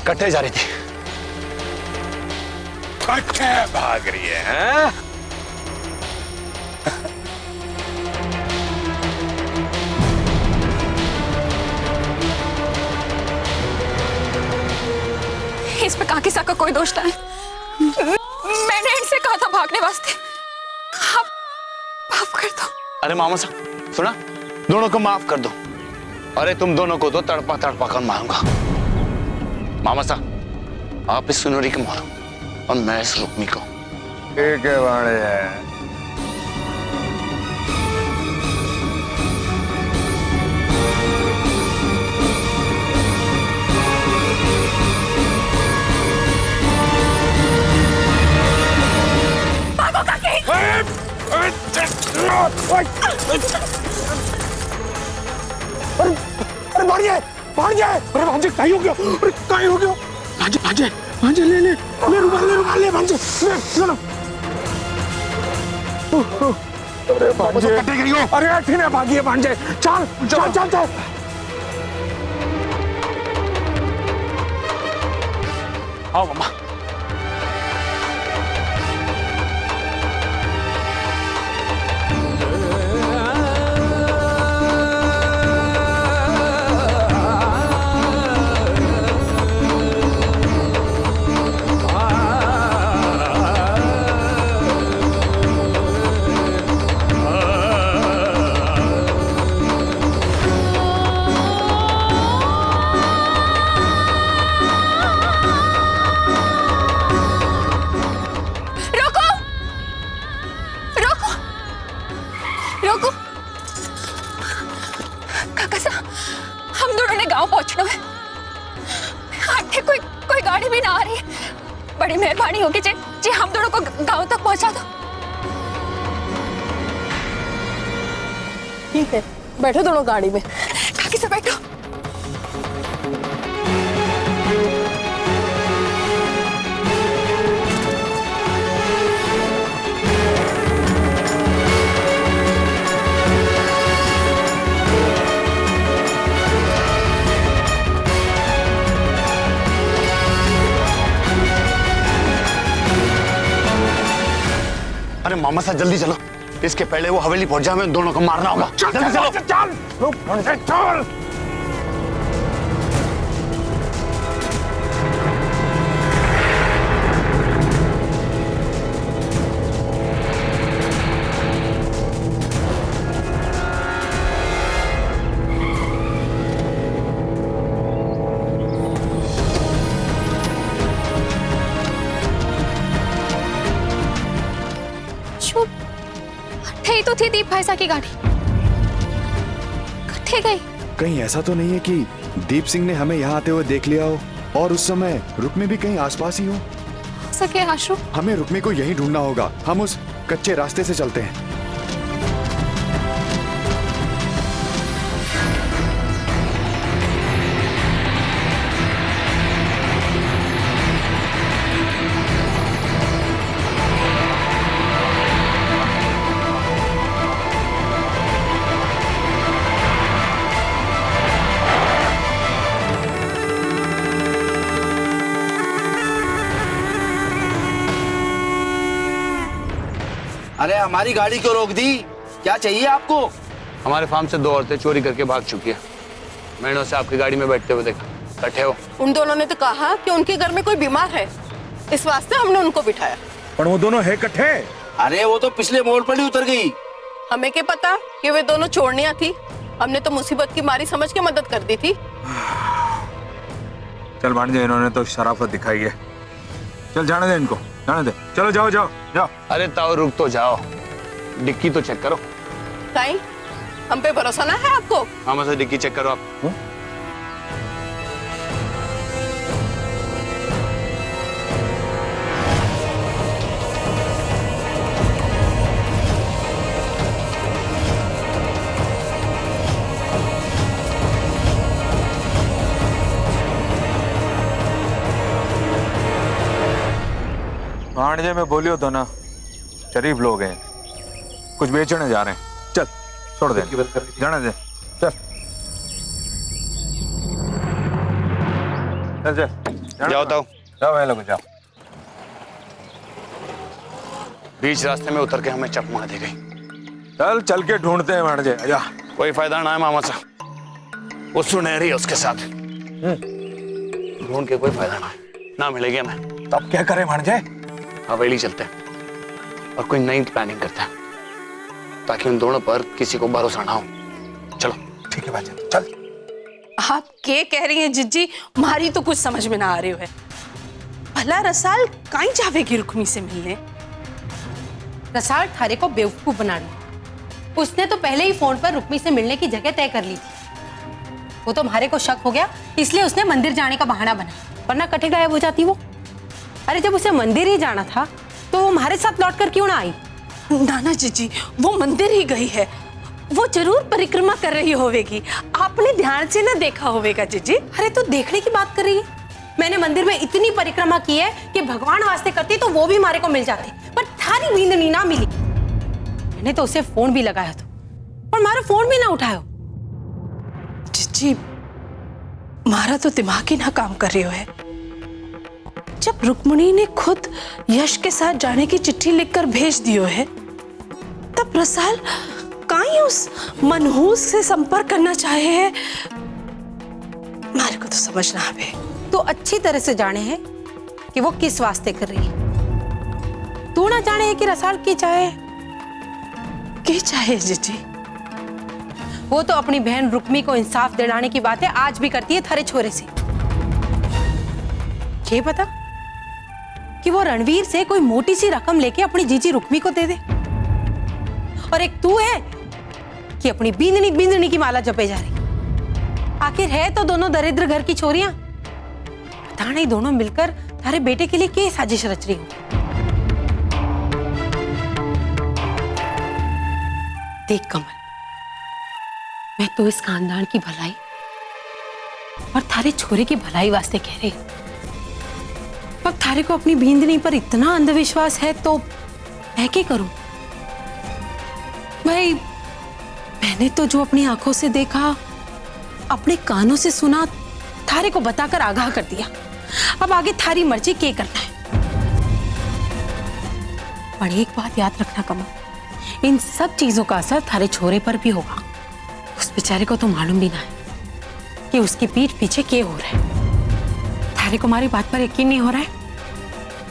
कट्टे जा रही थी। कट्टे भाग रही है, हैं? इस पे काकी साहब का कोई दोष नहीं। मैंने इनसे कहा था भागने वास्ते। आप माफ कर दो। अरे मामा साहब सुना, दोनों को माफ कर दो। अरे तुम दोनों को तो तड़पा तड़पा कर मारूंगा। मामा साहब, आप इस सुनहरी को मारो और मैं इस रुक्मी को। ठीक है वाणे। अरे भांजे, भांजे, अरे भांजे काय हो गया? अरे काय हो गया? भांजे, भांजे, भांजे ले ले ले, रुमाल ले भांजे, ले लो। अरे भांजे कटे गई हो। अरे अठी ने भागी है भांजे। चल चल चल चल। आओ मम्मा। रोको, काका साहब, हम दोनों ने गांव पहुंचना है। आगे कोई गाड़ी भी ना आ रही है। बड़ी मेहरबानी होगी जी हम दोनों को गांव तक पहुंचा दो। ठीक है, बैठो दोनों गाड़ी में। काकी साहब बैठो। अरे मामा साहब जल्दी चलो, इसके पहले वो हवेली पहुंच जाए, हमें दोनों को मारना होगा। जल्दी चलो। चल चल। ही तो थी दीप भाई साहब की गाड़ी। कथे गई? कहीं ऐसा तो नहीं है कि दीप सिंह ने हमें यहाँ आते हुए देख लिया हो और उस समय रुक्मी भी कहीं आसपास ही हो? हो सके आशु। हमें रुक्मी को यहीं ढूंढना होगा। हम उस कच्चे रास्ते से चलते हैं। अरे हमारी गाड़ी क्यों रोक दी? क्या चाहिए आपको? हमारे फार्म से 2 औरतें चोरी करके भाग चुकी है। मैंने उसे आपकी गाड़ी में बैठते हुए देखा। कट्ठे हो? उन दोनों ने तो कहा कि उनके घर में कोई बीमार है, इस वास्ते हमने उनको बिठाया। पर वो दोनों है कट्ठे? अरे वो तो पिछले मोड़ पर ही उतर गई। हमें क्या पता कि वे दोनों चोरनियां थी। हमने तो मुसीबत की मारी समझ के मदद कर दी थी। चल भांजे, इन्होंने तो शराफत दिखाई है। चल जाने दे इनको, जाने दे। चलो जाओ जाओ जाओ। अरे ताऊ रुक तो जाओ, डिक्की तो चेक करो। काई, हम पे भरोसा ना है आपको? हाँ से डिक्की चेक करो आप। भांजे में बोलियो तो ना, शरीफ लोग हैं, कुछ बेचने जा रहे हैं। चल छोड़ दे, जाने दे। चल चल चल जाओ ताऊ, जाओ भाई लोग जाओ। बीच रास्ते में उतर के हमें चप मार दी गई। चल चल के ढूंढते हैं भांजे, आजा। कोई फायदा ना है मामा सा, वो सुनहरी है उसके साथ। ढूंढ के कोई फायदा ना है, ना मिलेगी हमें। तब क्या करें भांजे? हवेली चलते हैं और कोई नई प्लानिंग करते हैं ताकि उन दोनों पर किसी को भरोसा ना हो। चलो। ठीक है भांजे, चल। आप क्या कह रही हैं जिज्जी? मारी तो कुछ समझ में ना आ रही है। भला रसाल कहीं जावेगी रुक्मी से मिलने? रसाल थारे को बेवकूफ बना रही। उसने तो पहले ही फोन पर रुक्मी से मिलने की जगह तय कर ली थी। वो तो हमारे को शक हो गया, इसलिए उसने मंदिर जाने का बहाना बनाया, वरना कटे गायब हो जाती वो। अरे जब उसे मंदिर ही जाना था तो वो हमारे साथ लौट कर क्यों ना आई? नाना जीजी, वो मंदिर ही गई है। वो जरूर परिक्रमा कर रही होवेगी, आपने ध्यान से ना देखा होवेगा जीजी। अरे तो देखने की बात कर रही है? मैंने मंदिर में इतनी परिक्रमा की है कि भगवान वास्ते करती तो वो भी हमारे को मिल जाते, पर थारी वींदनी ना मिली। मैंने तो उसे फोन भी लगाया था और हमारा फोन भी ना उठाया। जीजी, मारा तो दिमाग ही ना काम कर रही है। जब रुक्मणी ने खुद यश के साथ जाने की चिट्ठी लिखकर भेज दियो है, तब रसाल कहीं उस मनहूस से संपर्क करना चाहे है। मारे को तो समझ ना आवे। तो अच्छी तरह से जाने हैं कि वो किस वास्ते कर रही है। तू ना जाने है कि रसाल की चाहे? जीजी? वो तो अपनी बहन रुक्मी को इंसाफ दिलाने की बातें आज भी करती है थारे छोरे से। ये पता कि वो रणवीर से कोई मोटी सी रकम लेके अपनी जीजी रुक्मी को दे दे, और एक तू है कि अपनी बींदनी बींदनी की माला जपे जा रही। आखिर है तो दोनों दरिद्र घर की छोरियां। पता नहीं दोनों मिलकर तारे बेटे के लिए क्या साजिश रच रही हो। देख कमल, मैं तो इस खानदान की भलाई और थारे छोरे की भलाई वास्ते कह रही हूं। अब थारे को अपनी बींदनी पर इतना अंधविश्वास है तो मैं क्या करूं? भाई, मैंने तो जो अपनी आंखों से देखा, अपने कानों से सुना, थारे को बताकर आगाह कर दिया। अब आगे थारी मर्जी क्या करना है। पर एक बात याद रखना कमल, इन सब चीजों का असर थारे छोरे पर भी होगा। उस बेचारे को तो मालूम भी ना है कि उसकी पीठ पीछे क्या हो रहा है। थारे को हमारी बात पर यकीन नहीं हो रहा है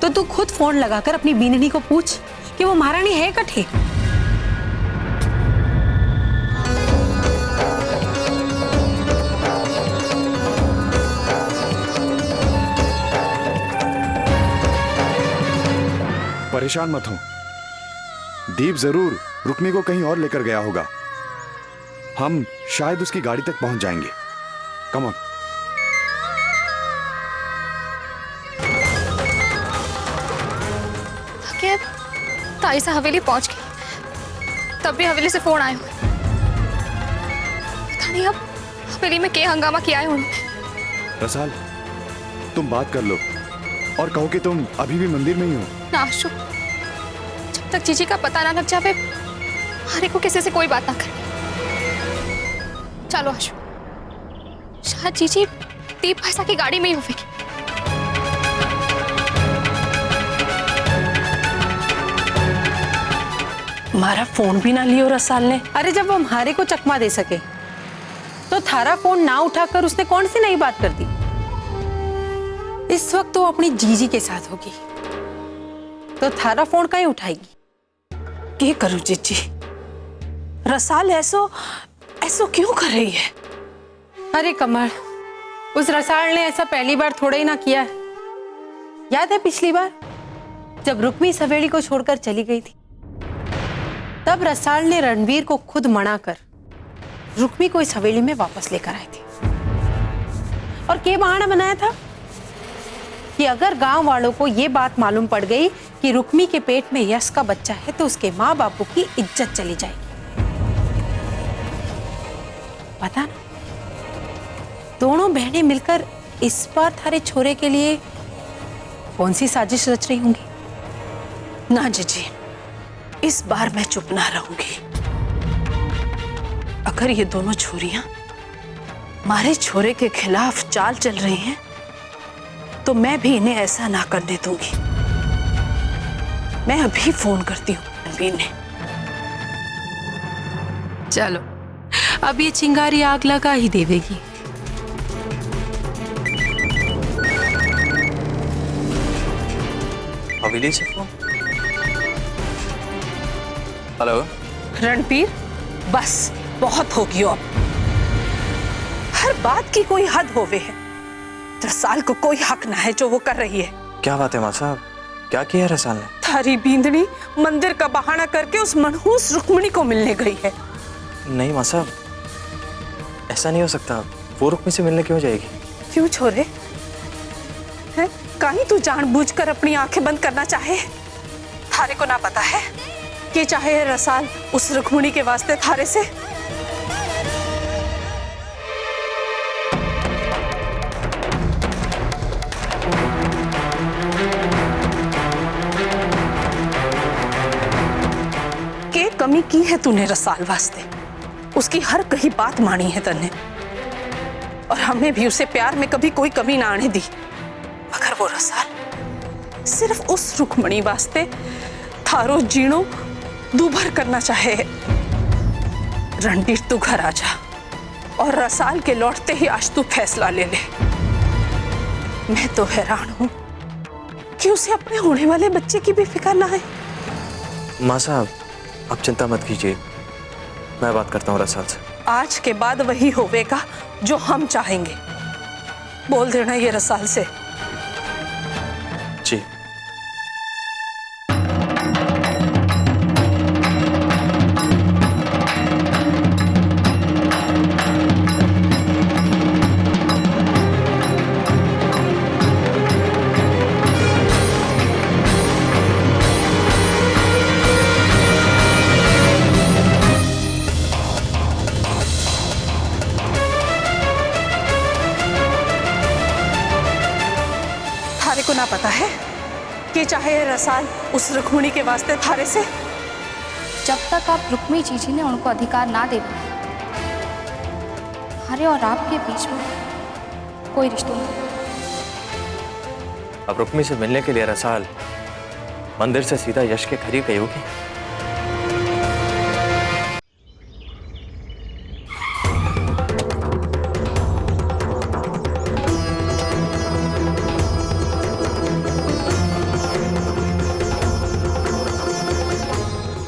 तो तू खुद फोन लगाकर अपनी बींदनी को पूछ कि वो महारानी है कठे। परेशान मत हो, दीप जरूर रुक्मी को कहीं और लेकर गया होगा। हम शायद उसकी गाड़ी तक पहुंच जाएंगे। Come on. ताईसा हवेली पहुंच गई, तब भी हवेली से फोन आए हुए। पता नहीं अब हवेली में क्या हंगामा किया है उन्होंने। रसाल, तुम बात कर लो और कहो कि तुम अभी भी मंदिर में ही हो। ना आशु, जब तक जीजी का पता ना लग जावे हमारे को किसी से कोई बात ना करनी। चलो आशु, शायद जीजी दीप भाईसा की गाड़ी में ही होगी। हमारा फोन भी ना लियो रसाल ने। अरे जब वो हमारे को चकमा दे सके तो थारा फोन ना उठाकर उसने कौन सी नई बात कर दी। इस वक्त तो अपनी जीजी के साथ होगी तो थारा फोन कहीं उठाएगी। क्या करूं जीजी, रसाल ऐसो ऐसो क्यों कर रही है? अरे कमल, उस रसाल ने ऐसा पहली बार थोड़ा ही ना किया है। याद है पिछली बार जब रुक्मी सवेली को छोड़कर चली गई थी, तब रसाल ने रणवीर को खुद मना कर रुक्मी को इस हवेली में वापस लेकर आई थी। और क्या बहाना बनाया था कि अगर गांव वालों को यह बात मालूम पड़ गई कि रुक्मी के पेट में यश का बच्चा है तो उसके माँ बापू की इज्जत चली जाएगी। पता ना, दोनों बहनें मिलकर इस बार थारे छोरे के लिए कौन सी साजिश रच रही होंगी। ना जीजी, इस बार मैं चुप ना रहूंगी। अगर ये दोनों छोरियां हमारे छोरे के खिलाफ चाल चल रही हैं तो मैं भी इन्हें ऐसा ना करने दूंगी। मैं अभी फोन करती हूँ रणवीर ने। चलो, अब ये चिंगारी आग लगा ही देवेगी। हवेली से फोन। हेलो रणवीर, बस बहुत हो गया अब। हर बात की कोई हद होवे है। रसाल को कोई हक ना है जो वो कर रही है। क्या बात है माँ साहब, क्या किया रसाल ने? थारी बींदनी मंदिर का बहाना करके उस मनहूस रुक्मिणी को मिलने गई है। नहीं माँ साहब, ऐसा नहीं हो सकता। वो रुक्मी से मिलने क्यों जाएगी? क्यों छोरे, है कहीं तू जानबूझकर अपनी आंखें बंद करना चाहे? थारे को ना पता है कि चाहे रसाल उस रुक्मिणी के वास्ते थारे से के कमी की है तूने रसाल वास्ते। उसकी हर कही बात मानी है तन्ने, और हमने भी उसे प्यार में कभी कोई कमी ना आने दी। मगर वो रसाल सिर्फ उस रुक्मिणी वास्ते थारो जीणो दूभर करना चाहे। रणवीर तू घर आ जा और रसाल के लौटते ही आज तू फैसला ले ले। मैं तो हैरान हूं कि उसे अपने होने वाले बच्चे की भी फिक्र ना है। माँ साहब, आप चिंता मत कीजिए, मैं बात करता हूँ रसाल से। आज के बाद वही होवेगा जो हम चाहेंगे। बोल देना ये रसाल से। जी। थारे को ना पता है कि चाहे रसाल उस रुक्मिणी के वास्ते थारे से। जब तक आप रुक्मी जीजी ने उनको अधिकार ना दे दिया, हमारे और आपके बीच में कोई रिश्ता नहीं। अब रुक्मी से मिलने के लिए रसाल मंदिर से सीधा यश के करीब गई होगी।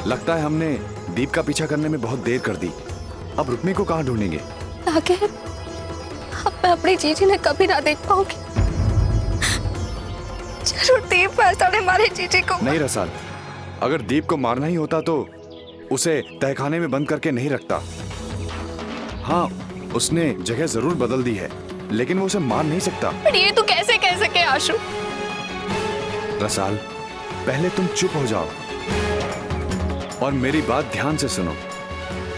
लगता है हमने दीप का पीछा करने में बहुत देर कर दी। अब रुक्मी को कहाँ ढूंढेंगे? आगे अब मैं अपनी जीजी ने कभी ना देख पाऊंगी। जरूर दीप भाईसा ने मारी जीजी को। नहीं रसाल, अगर दीप को मारना ही होता तो उसे तहखाने में बंद करके नहीं रखता। हाँ, उसने जगह जरूर बदल दी है, लेकिन वो उसे मार नहीं सकता। पर ये तू कैसे कह सके आशु? रसाल, पहले तुम चुप हो जाओ और मेरी बात ध्यान से सुनो।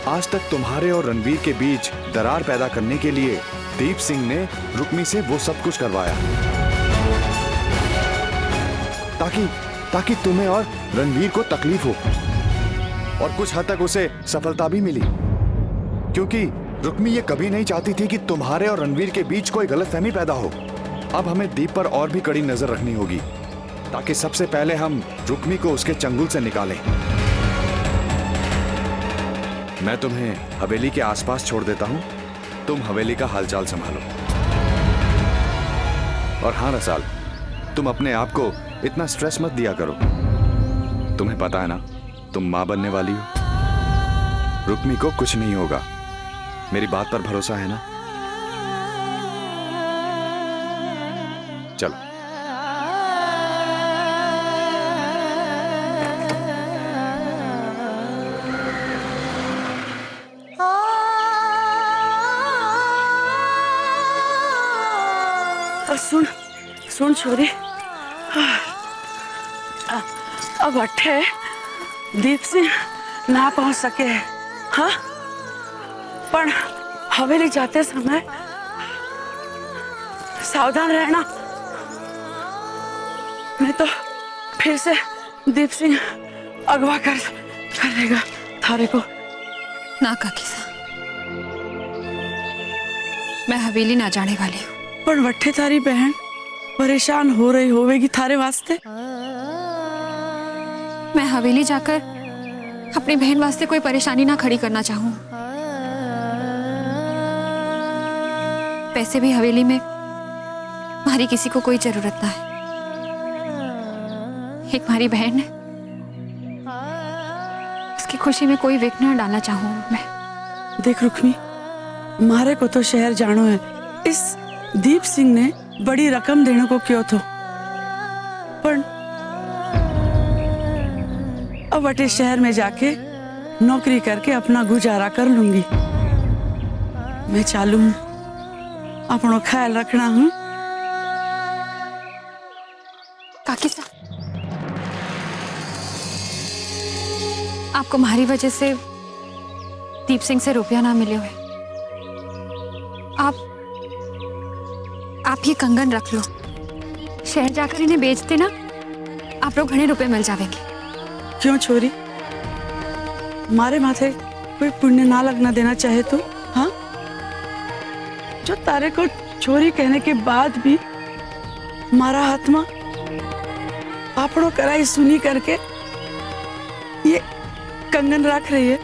आज तक तुम्हारे और रणवीर के बीच दरार पैदा करने के लिए दीप सिंह ने रुक्मी से वो सब कुछ करवाया, ताकि तुम्हें और रणवीर को तकलीफ हो, और कुछ हद तक उसे सफलता भी मिली, क्योंकि रुक्मी ये कभी नहीं चाहती थी कि तुम्हारे और रणवीर के बीच कोई गलतफहमी पैदा हो। अब हमें दीप पर और भी कड़ी नजर रखनी होगी, ताकि सबसे पहले हम रुक्मी को उसके चंगुल से निकालें। मैं तुम्हें हवेली के आसपास छोड़ देता हूं, तुम हवेली का हालचाल संभालो। और हाँ रसाल, तुम अपने आप को इतना स्ट्रेस मत दिया करो। तुम्हें पता है ना, तुम मां बनने वाली हो। रुक्मी को कुछ नहीं होगा, मेरी बात पर भरोसा है ना? चलो। सुन सुन छोरी, अब अट्ठे दीप सिंह ना पहुंच सके हैं, हाँ? पर हवेली जाते समय सावधान रहना, नहीं तो फिर से दीप सिंह अगवा कर लेगा थारे को। ना काकी सा, मैं हवेली ना जाने वाली हूँ। पर वट्ठे थारी बहन परेशान हो रही होवेगी थारे वास्ते। मैं हवेली जाकर अपनी बहन वास्ते कोई परेशानी ना खड़ी करना चाहूँ। वैसे भी हवेली में हमारी किसी को कोई जरूरत ना है। एक हमारी बहन है, उसकी खुशी में कोई विघ्न न डालना चाहूँ मैं। देख रुक्मी, मारे को तो शहर जानो है। इस दीप सिंह ने बड़ी रकम देने को क्यों थो, पर अब अटे शहर में जाके नौकरी करके अपना गुजारा कर लूंगी। मैं चालू हूँ, अपनो ख्याल रखना हूँ। काकी साहब, आपको हमारी वजह से दीप सिंह से रुपया ना मिले हुए। आप ये कंगन रख लो, शहर जाकर इन्हें बेच देना, आप लोग घने रुपए मिल जाएंगे। क्यों छोरी, मारे माथे कोई पुण्य ना लगना देना चाहे तो? हाँ, जो तारे को छोरी कहने के बाद भी मारा आत्मा आपड़ो कराई सुनी करके ये कंगन रख रही है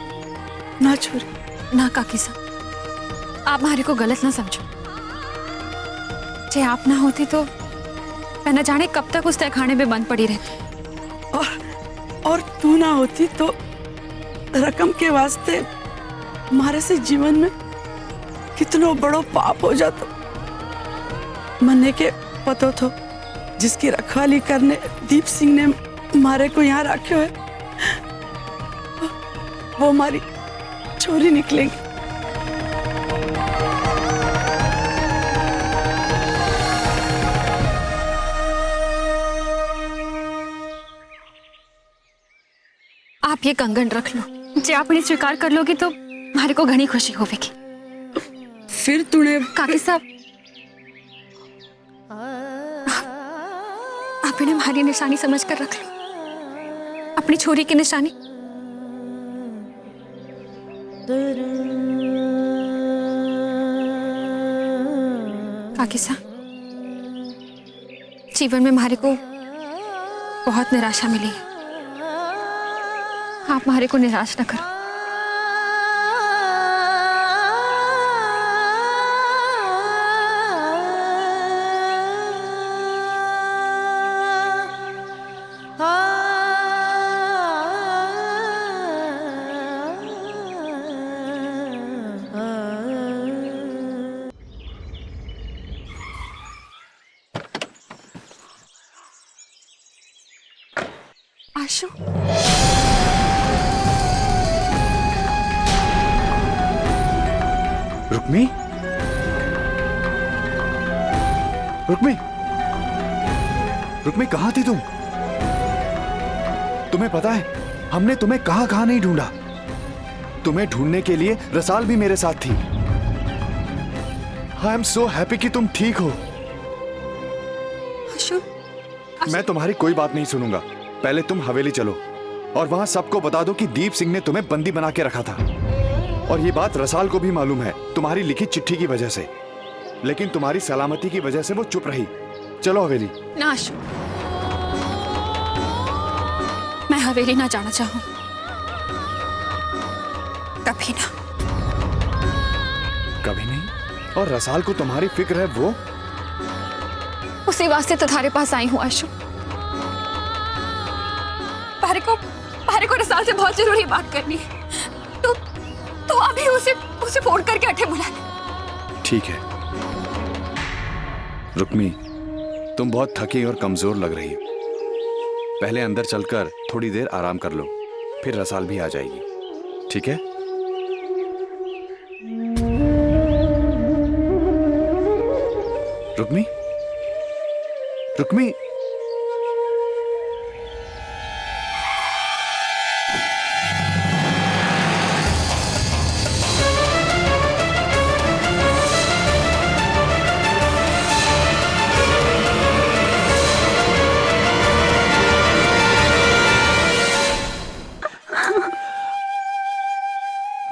ना छोरी। ना काकी साहब, आप हमारे को गलत ना समझो। जे आप ना होती तो मैं न जाने कब तक उस तहखाने में बंद पड़ी रहती। और तू ना होती तो रकम के वास्ते हमारे से जीवन में कितना बड़ो पाप हो जाता। मन्ने के पतो थो, जिसकी रखवाली करने दीप सिंह ने हमारे को यहाँ रखे है, वो हमारी छोरी निकलेगी। आप ये कंगन रख लो, जे आप इन्हें स्वीकार कर लोगे तो हमारे को घनी खुशी होगी। फिर तूने काकी साहब, आप इन्हें हमारी निशानी समझकर रख लो, अपनी छोरी की निशानी। काकी साहब, जीवन में हमारे को बहुत निराशा मिली है, आप हमारे को निराश न करो। आशु, रुक्मी, रुक्मी, रुक्मी कहां थी तुम? तुम्हें पता है हमने तुम्हें कहां कहां नहीं ढूंढा। तुम्हें ढूंढने के लिए रसाल भी मेरे साथ थी। आई एम सो हैप्पी कि तुम ठीक हो। मैं तुम्हारी कोई बात नहीं सुनूंगा। पहले तुम हवेली चलो और वहां सबको बता दो कि दीप सिंह ने तुम्हें बंदी बना के रखा था। और ये बात रसाल को भी मालूम है तुम्हारी लिखी चिट्ठी की वजह से, लेकिन तुम्हारी सलामती की वजह से वो चुप रही। चलो हवेली। ना अशोक, मैं हवेली ना जाना चाहूं, कभी ना। कभी नहीं? और रसाल को तुम्हारी फिक्र है वो? उसी वास्ते तो तुम्हारे पास आई हूं अशोक। पारे को रसाल से बहुत जरूरी बात करनी है। तो अभी उसे फोन करके अठे बुला ले। ठीक है। रुक्मी, तुम बहुत थकी और कमजोर लग रही हो। पहले अंदर चलकर थोड़ी देर आराम कर लो, फिर रसाल भी आ जाएगी। ठीक है? रुक्मी, रुक्मी,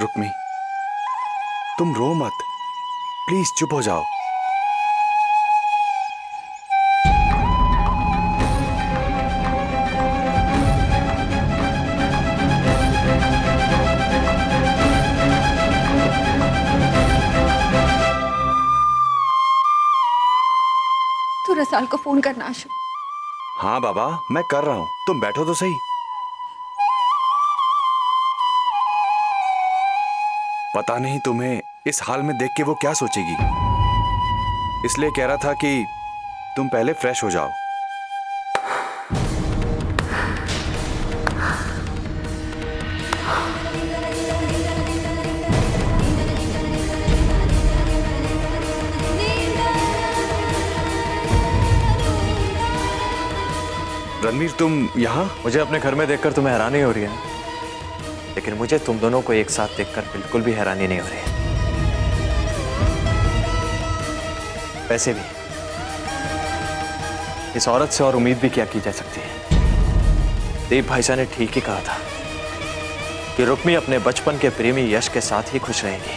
रुक्मी, तुम रो मत, प्लीज चुप हो जाओ। तू रसाल को फोन करना अशोक। हाँ बाबा, मैं कर रहा हूं, तुम बैठो तो सही। पता नहीं तुम्हें इस हाल में देख के वो क्या सोचेगी, इसलिए कह रहा था कि तुम पहले फ्रेश हो जाओ। रणवीर, तुम यहाँ? मुझे अपने घर में देखकर तुम्हें हैरानी हो रही है, लेकिन मुझे तुम दोनों को एक साथ देखकर बिल्कुल भी हैरानी नहीं हो रही है। वैसे भी इस औरत से और उम्मीद भी क्या की जा सकती है। दीप भाईसा ने ठीक ही कहा था कि रुक्मी अपने बचपन के प्रेमी यश के साथ ही खुश रहेगी।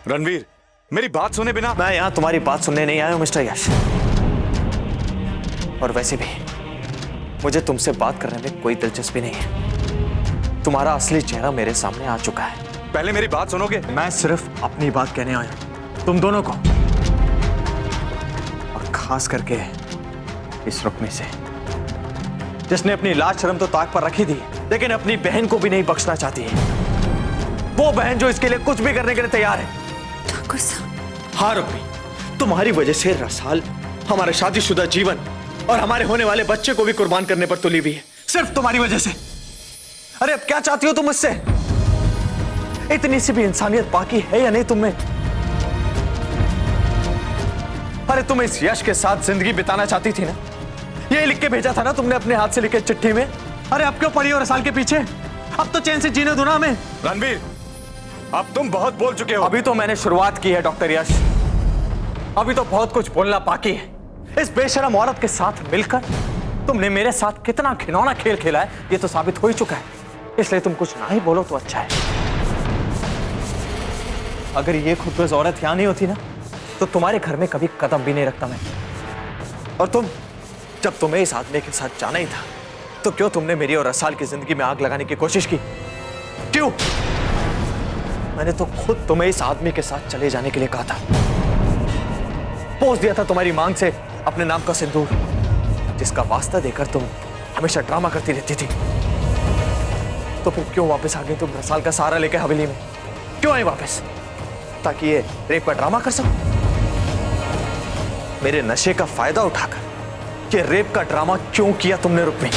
रणवीर, मेरी बात सुने बिना। मैं यहां तुम्हारी बात सुनने नहीं आया हूं मिस्टर यश, और वैसे भी मुझे तुमसे बात करने में कोई दिलचस्पी नहीं है। तुम्हारा असली चेहरा मेरे सामने आ चुका है। पहले मेरी बात सुनोगे? मैं सिर्फ अपनी बात कहने आया हूं, तुम दोनों को, और खास करके इस रुक्मी से, जिसने अपनी लाज शर्म तो ताक पर रखी थी, लेकिन अपनी बहन को भी नहीं बख्शना चाहती है। वो बहन जो इसके लिए कुछ भी करने के लिए तैयार है। ठाकुर साहब। हाँ रुक्मी, तुम्हारी वजह से रसाल हमारे शादीशुदा जीवन और हमारे होने वाले बच्चे को भी कुर्बान करने पर तुली हुई है, सिर्फ तुम्हारी वजह से। अरे अब क्या चाहती हो तुम मुझसे? इतनी सी भी इंसानियत बाकी है या नहीं तुम में? अरे तुम इस यश के साथ जिंदगी बिताना चाहती थी ना? ये लिख के भेजा था ना तुमने अपने हाथ से लिखे चिट्ठी में? अरे अब क्यों पड़ी हो रसाल के पीछे? अब तो चैन से जीने दो ना हमें। रणवीर, अब तुम बहुत बोल चुके हो। अभी तो मैंने शुरुआत की है डॉक्टर यश, अभी तो बहुत कुछ बोलना बाकी है। इस बेशरम औरत के साथ मिलकर तुमने मेरे साथ कितना खिलौना खेल खेला है, ये तो साबित हो ही चुका है। इसलिए तुम कुछ ना ही बोलो तो अच्छा है। अगर ये खुदगर्ज औरत यहां नहीं होती ना, तो तुम्हारे घर में कभी कदम भी नहीं रखता मैं। और जब तुम्हें इस आदमी के साथ जाना ही था, तो क्यों तुमने मेरी और रसाल की जिंदगी में आग लगाने की कोशिश की? क्यों? मैंने तो खुद तुम्हें इस आदमी के साथ चले जाने के लिए कहा था। पोंछ दिया था तुम्हारी मांग से अपने नाम का सिंदूर, जिसका वास्ता देकर तुम हमेशा ड्रामा करती रहती थी। तो फिर क्यों वापस आ गई तुम रसाल का सहारा लेकर हवेली में? क्यों आई वापस? ताकि ये रेप का ड्रामा कर सको? मेरे नशे का फायदा उठाकर ये रेप का ड्रामा क्यों किया तुमने रुक्मी?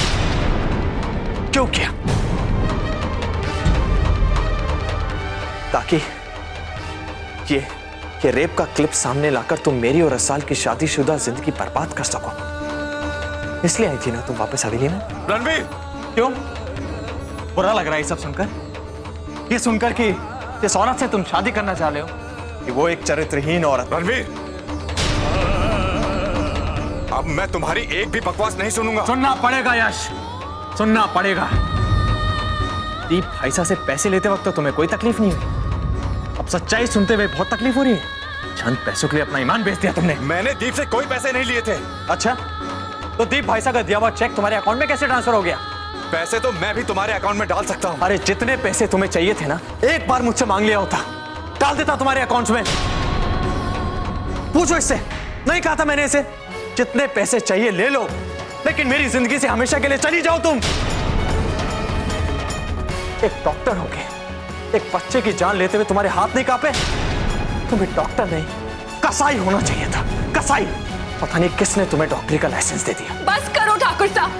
क्यों किया? ताकि ये रेप का क्लिप सामने लाकर तुम मेरी और रसाल की शादीशुदा जिंदगी बर्बाद कर सको, इसलिए आई थी ना तुम वापस हवेली में। रणवीर, क्यों बुरा लग रहा है ये सब सुनकर? ये सुनकर कि जिस औरत से तुम शादी करना चाह रहे हो कि वो एक चरित्रहीन औरत। रणवीर, अब मैं तुम्हारी एक भी बकवास नहीं सुनूंगा। सुनना पड़ेगा यश, सुनना पड़ेगा। दीप भाईसा से पैसे लेते वक्त तो तुम्हें कोई तकलीफ नहीं हुई, अब सच्चाई सुनते हुए बहुत तकलीफ हो रही है। चंद पैसों के लिए अपना ईमान बेच दिया तुमने। मैंने दीप से कोई पैसे नहीं लिए थे। अच्छा, तो दीप भाईसा का दिया हुआ चेक तुम्हारे अकाउंट में कैसे ट्रांसफर हो गया? पैसे तो मैं भी तुम्हारे अकाउंट में डाल सकता हूँ। अरे जितने पैसे तुम्हें चाहिए थे ना, एक बार मुझसे मांग लिया होता, डाल देता तुम्हारे अकाउंट में। पूछो इससे, नहीं कहा था मैंने इसे? जितने पैसे चाहिए ले लो, लेकिन मेरी जिंदगी से हमेशा के लिए चली जाओ तुम। एक डॉक्टर होके एक बच्चे की जान लेते हुए तुम्हारे हाथ नहीं कांपे? तुम्हें डॉक्टर नहीं, कसाई होना चाहिए था, कसाई। पता नहीं किसने तुम्हें डॉक्टरी का लाइसेंस दे दिया। बस करो ठाकुर साहब,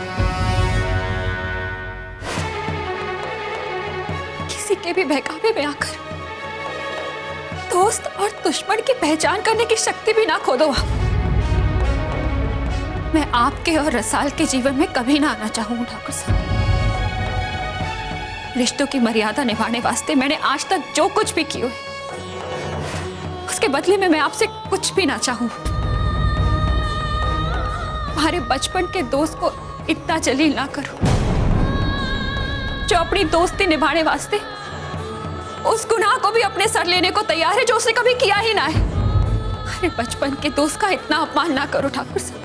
किसी के भी बहकावे में आकर दोस्त और दुश्मन की पहचान करने की शक्ति भी ना खो दो। मैं आपके और रसाल के जीवन में कभी ना आना चाहूंगा ठाकुर साहब। रिश्तों की मर्यादा निभाने वास्ते मैंने आज तक जो कुछ भी किया है, उसके बदले में मैं आपसे कुछ भी ना चाहूं। हमारे बचपन के दोस्त को इतना जलील ना करो जो अपनी दोस्ती निभाने वास्ते उस गुनाह को भी अपने सर लेने को तैयार है जो उसने कभी किया ही ना है। अरे बचपन के दोस्त का इतना अपमान ना करो ठाकुर साहब,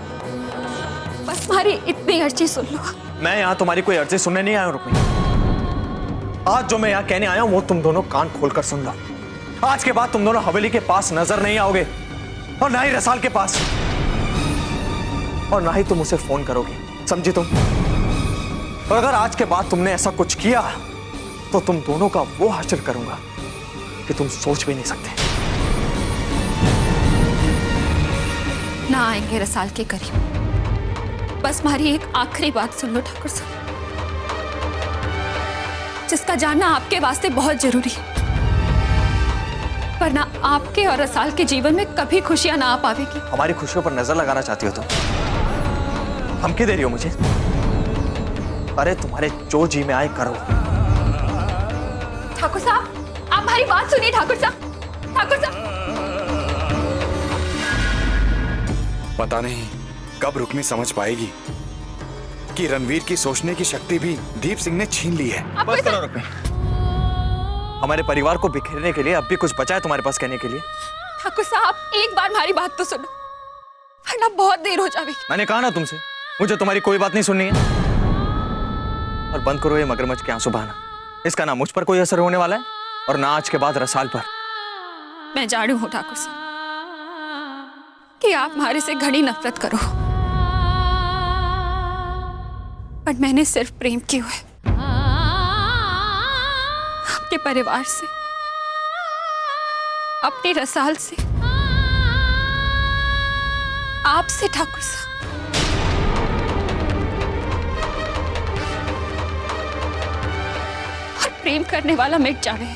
बस हमारी इतनी अर्जी सुन लो। मैं यहाँ तुम्हारी कोई अर्जी सुनने नहीं आया हूं रुक्मिणी। आज जो मैं यहाँ कहने आया हूं वो तुम दोनों कान खोलकर सुन लो। आज के बाद तुम दोनों हवेली के पास नजर नहीं आओगे, और ना ही रसाल के पास, और ना ही तुम उसे फोन करोगे, समझी तुम? और अगर आज के बाद तुमने ऐसा कुछ किया तो तुम दोनों का वो हासिल करूंगा कि तुम सोच भी नहीं सकते। ना आएंगे रसाल के करीब। बस हमारी एक आखिरी बात सुन लो ठाकुर साहब, जिसका जानना आपके वास्ते बहुत जरूरी है, वरना आपके और रसाल के जीवन में कभी खुशियां ना आ पावेगी। हमारी खुशियों पर नजर लगाना चाहती हो तुम? धमकी दे रही हो मुझे? अरे तुम्हारे जो जी में आए करो। ठाकुर साहब, आप हमारी बात सुनिए ठाकुर साहब, ठाकुर साहब। पता नहीं कब रुक्मी समझ पाएगी कि रणवीर की सोचने की शक्ति भी दीप सिंह ने छीन ली है। बस करो रुक्मी, हमारे परिवार को बिखेरने के लिए अब भी कुछ बचा है तुम्हारे पास कहने के लिए? ठाकुर साहब, एक बार हमारी बात तो सुनो, वरना बहुत देर हो जाएगी। मैंने कहा ना तुमसे, मुझे तुम्हारी कोई बात नहीं सुननी है। और बंद करो ये मगरमच्छ के आंसू बहाना। इसका ना मुझ पर कोई असर होने वाला है और ना आज के बाद रसाल पर। मैं जानू हूं ठाकुर साहब कि आप हमारे से घनी नफरत करो, पर मैंने सिर्फ प्रेम किया है आपके परिवार से, अपनी रसाल से, आपसे ठाकुर साहब। और प्रेम करने वाला मिट जावे,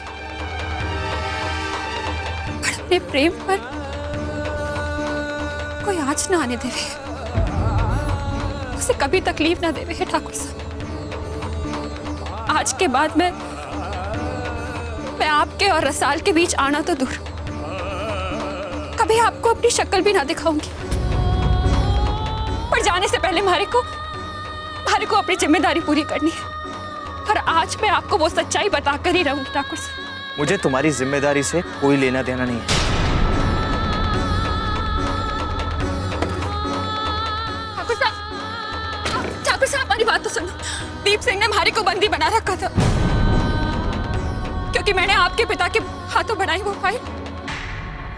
पर अपने प्रेम पर कोई आँच ना आने देवे, उसे कभी तकलीफ ना देवे है ठाकुर साहब। आज के बाद मैं आपके और रसाल के बीच आना तो दूर, कभी आपको अपनी शक्ल भी ना दिखाऊंगी। पर जाने से पहले हमारे को अपनी जिम्मेदारी पूरी करनी है, और आज मैं आपको वो सच्चाई बताकर ही रहूंगी ठाकुर साहब। मुझे तुम्हारी जिम्मेदारी से कोई लेना देना नहीं है। ठाकुर साहब, हमारी बात तो सुनो। दीप सिंह ने हमारे को बंदी बना रखा था, क्योंकि मैंने आपके पिता के हाथों बनाई वो फाइल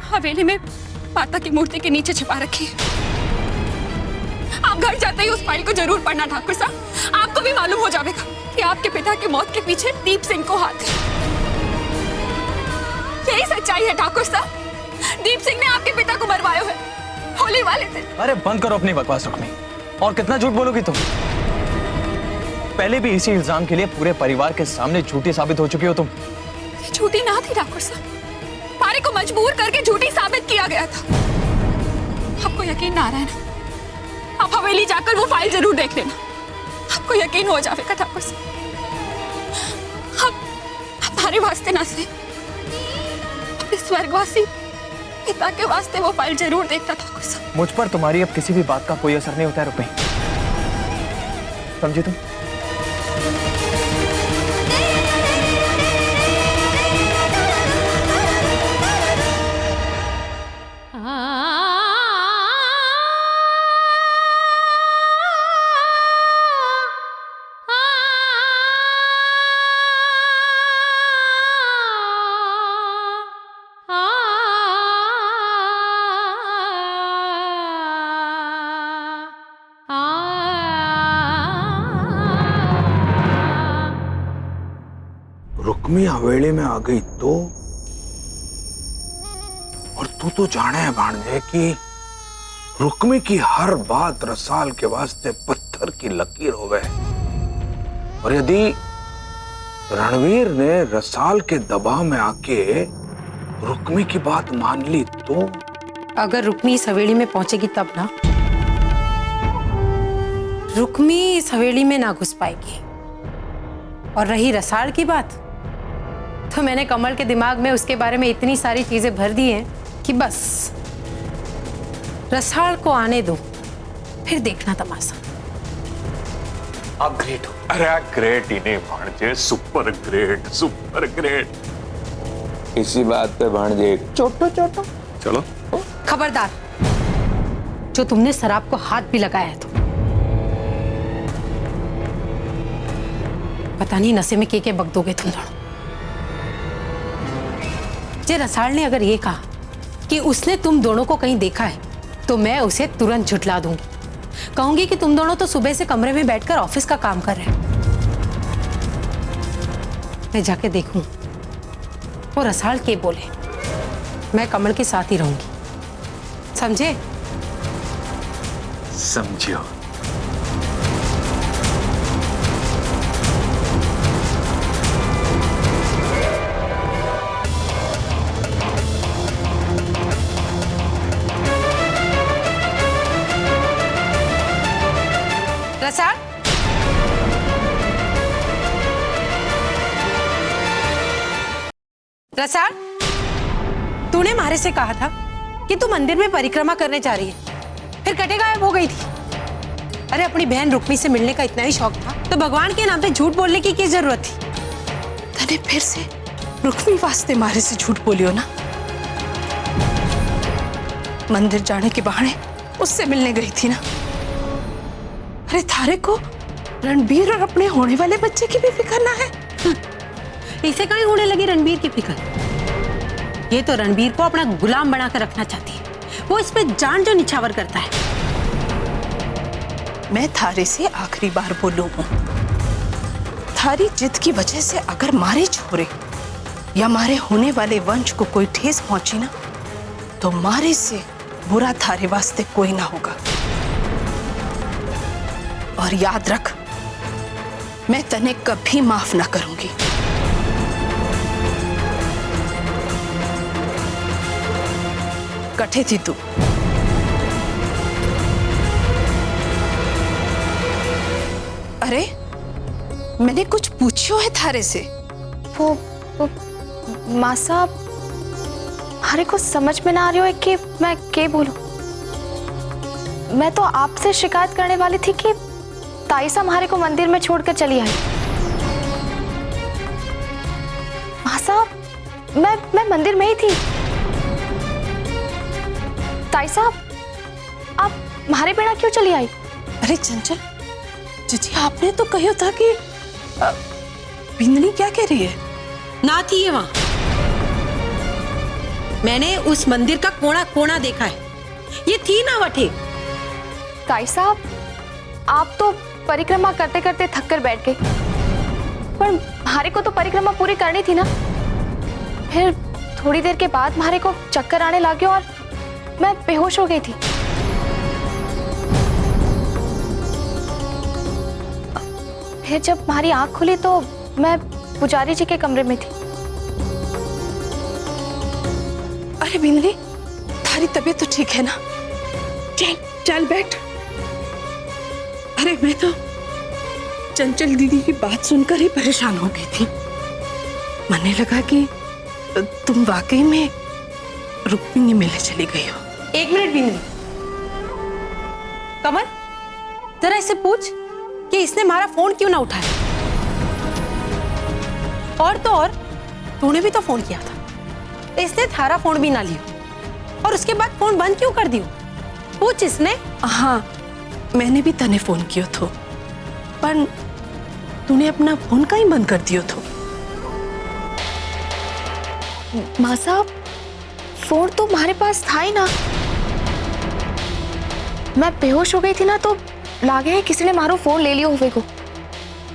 हवेली में माता की मूर्ति के नीचे छिपा रखी है। आप घर जाते ही उस फाइल को जरूर पढ़ना ठाकुर साहब, आपको भी मालूम हो जाएगा कि आपके पिता की मौत के पीछे दीप सिंह को हाथ है। यही सच्चाई है ठाकुर साहब, दीप सिंह ने आपके पिता को मरवाया है होली वाले दिन। अरे बंद करो अपनी बकवास रुक्मी, और कितना झूठ बोलोगी तुम? पहले भी इसी इल्जाम के लिए पूरे परिवार के सामने झूठी साबित हो चुकी हो तुम। झूठी ना थी ठाकुर साहब, हमारे थारे को मजबूर करके झूठी साबित किया गया था। आपको यकीन ना आ रहा है ना? आप हवेली जाकर वो फाइल जरूर देख लेना, आपको यकीन हो जाएगा ठाकुर साहब। हमारे वास्ते ना से अपने स्वर्गवासी पिता के वास्ते वो फाइल जरूर देखना ठाकुर साहब। मुझ पर तुम्हारी अब किसी भी बात का कोई असर नहीं होता है रुक्मी, समझी तुम? रुक्मी हवेली में आ गई तो, और तू तो जाने है भांजे कि रुक्मी की हर बात रसाल के वास्ते पत्थर की लकीर होवे। और यदि रणवीर ने रसाल के दबाव में आके रुक्मी की बात मान ली तो? अगर रुक्मी इस हवेली में पहुंचेगी तब ना, रुक्मी इस हवेली में ना घुस पाएगी। और रही रसाल की बात, तो मैंने कमल के दिमाग में उसके बारे में इतनी सारी चीजें भर दी हैं कि बस रसाल को आने दो, फिर देखना तमाशा। आप ग्रेट हो। अरे ग्रेट ही नहीं भांजे, सुपर ग्रेट, सुपर ग्रेट। इसी बात पे भांजे चोटो चोटो। चलो। खबरदार, जो तुमने शराब को हाथ भी लगाया है तो पता नहीं नशे में के बक दोगे तुम दोनों। जे रसाल ने अगर ये कहा कि उसने तुम दोनों को कहीं देखा है तो मैं उसे तुरंत झुठला दूंगी। कहूंगी कि तुम दोनों तो सुबह से कमरे में बैठकर ऑफिस का काम कर रहे हैं। मैं जाके देखूं वो रसाल के बोले, मैं कमल के साथ ही रहूंगी, समझे? समझियो। रसाल, रसाल, तूने मारे से कहा था कि तू मंदिर में परिक्रमा करने जा रही है, फिर कटे गायब हो गई थी। अरे अपनी बहन रुक्मी से मिलने का इतना ही शौक था तो भगवान के नाम पे झूठ बोलने की क्या जरूरत थी? तने फिर से रुक्मी वास्ते मारे से झूठ बोलियो ना। मंदिर जाने के बहाने उससे मिलने गई थी ना। अरे थारे को रणबीर और अपने होने वाले बच्चे की भी फिक्र ना है? इसे कहीं होने लगी रणबीर की फिक्र? ये तो रणबीर को अपना गुलाम बनाकर रखना चाहती है। वो इस पे जान जो निछावर करता है। मैं थारे से आखिरी बार बोलूं हूं, थारी जिद की वजह से अगर मारे छोरे या मारे होने वाले वंश को कोई ठेस पहुंची ना, तो मारे से बुरा थारे वास्ते कोई ना होगा। और याद रख, मैं तने कभी माफ ना करूंगी। कठे थी तू? अरे मैंने कुछ पूछियो है थारे से। वो माँ साहब, हमारे को समझ में ना आ रही हो कि मैं क्या बोलूं। मैं तो आपसे शिकायत करने वाली थी कि ताईसा हमारे को मंदिर में छोड़कर चली आई। माँ साहब, मैं मंदिर में ही थी। ताई साहब, आप हमारे बिना क्यों चली आई? अरे चंचल जीजी, आपने तो कहो था कि बिंदनी क्या कह रही है? ना थी ये वहां। मैंने उस मंदिर का कोना कोना देखा है, ये थी ना वठे। ताई साहब, आप तो परिक्रमा करते करते थक कर बैठ गए, पर हमारे को तो परिक्रमा पूरी करनी थी ना। फिर थोड़ी देर के बाद हमारे को चक्कर आने लगे और मैं बेहोश हो गई थी। फिर जब हमारी आंख खुली तो मैं पुजारी जी के कमरे में थी। अरे बिंदनी, थारी तबीयत तो ठीक है ना? चल चल बैठ। अरे मैं तो चंचल दीदी की बात सुनकर ही परेशान हो गई थी। मानने लगा कि तुम वाकई में रुक्मिणी मिलने चली गई हो। एक मिनट बिंदनी, कमल जरा इससे पूछ कि इसने हमारा फोन क्यों ना उठाया। और तो और तूने भी तो फोन किया था, इसने थारा फोन भी ना लियो और उसके बाद फोन बंद क्यों कर दियो। पूछ इसने। हाँ, मैंने भी तने फोन कियो थो, पर तूने अपना फोन का ही बंद कर दियो थो। माँ साहब, फोन तो हमारे पास था ही ना। मैं बेहोश हो गई थी ना, तो लागे है किसी ने मारो फोन ले लियो हुए को।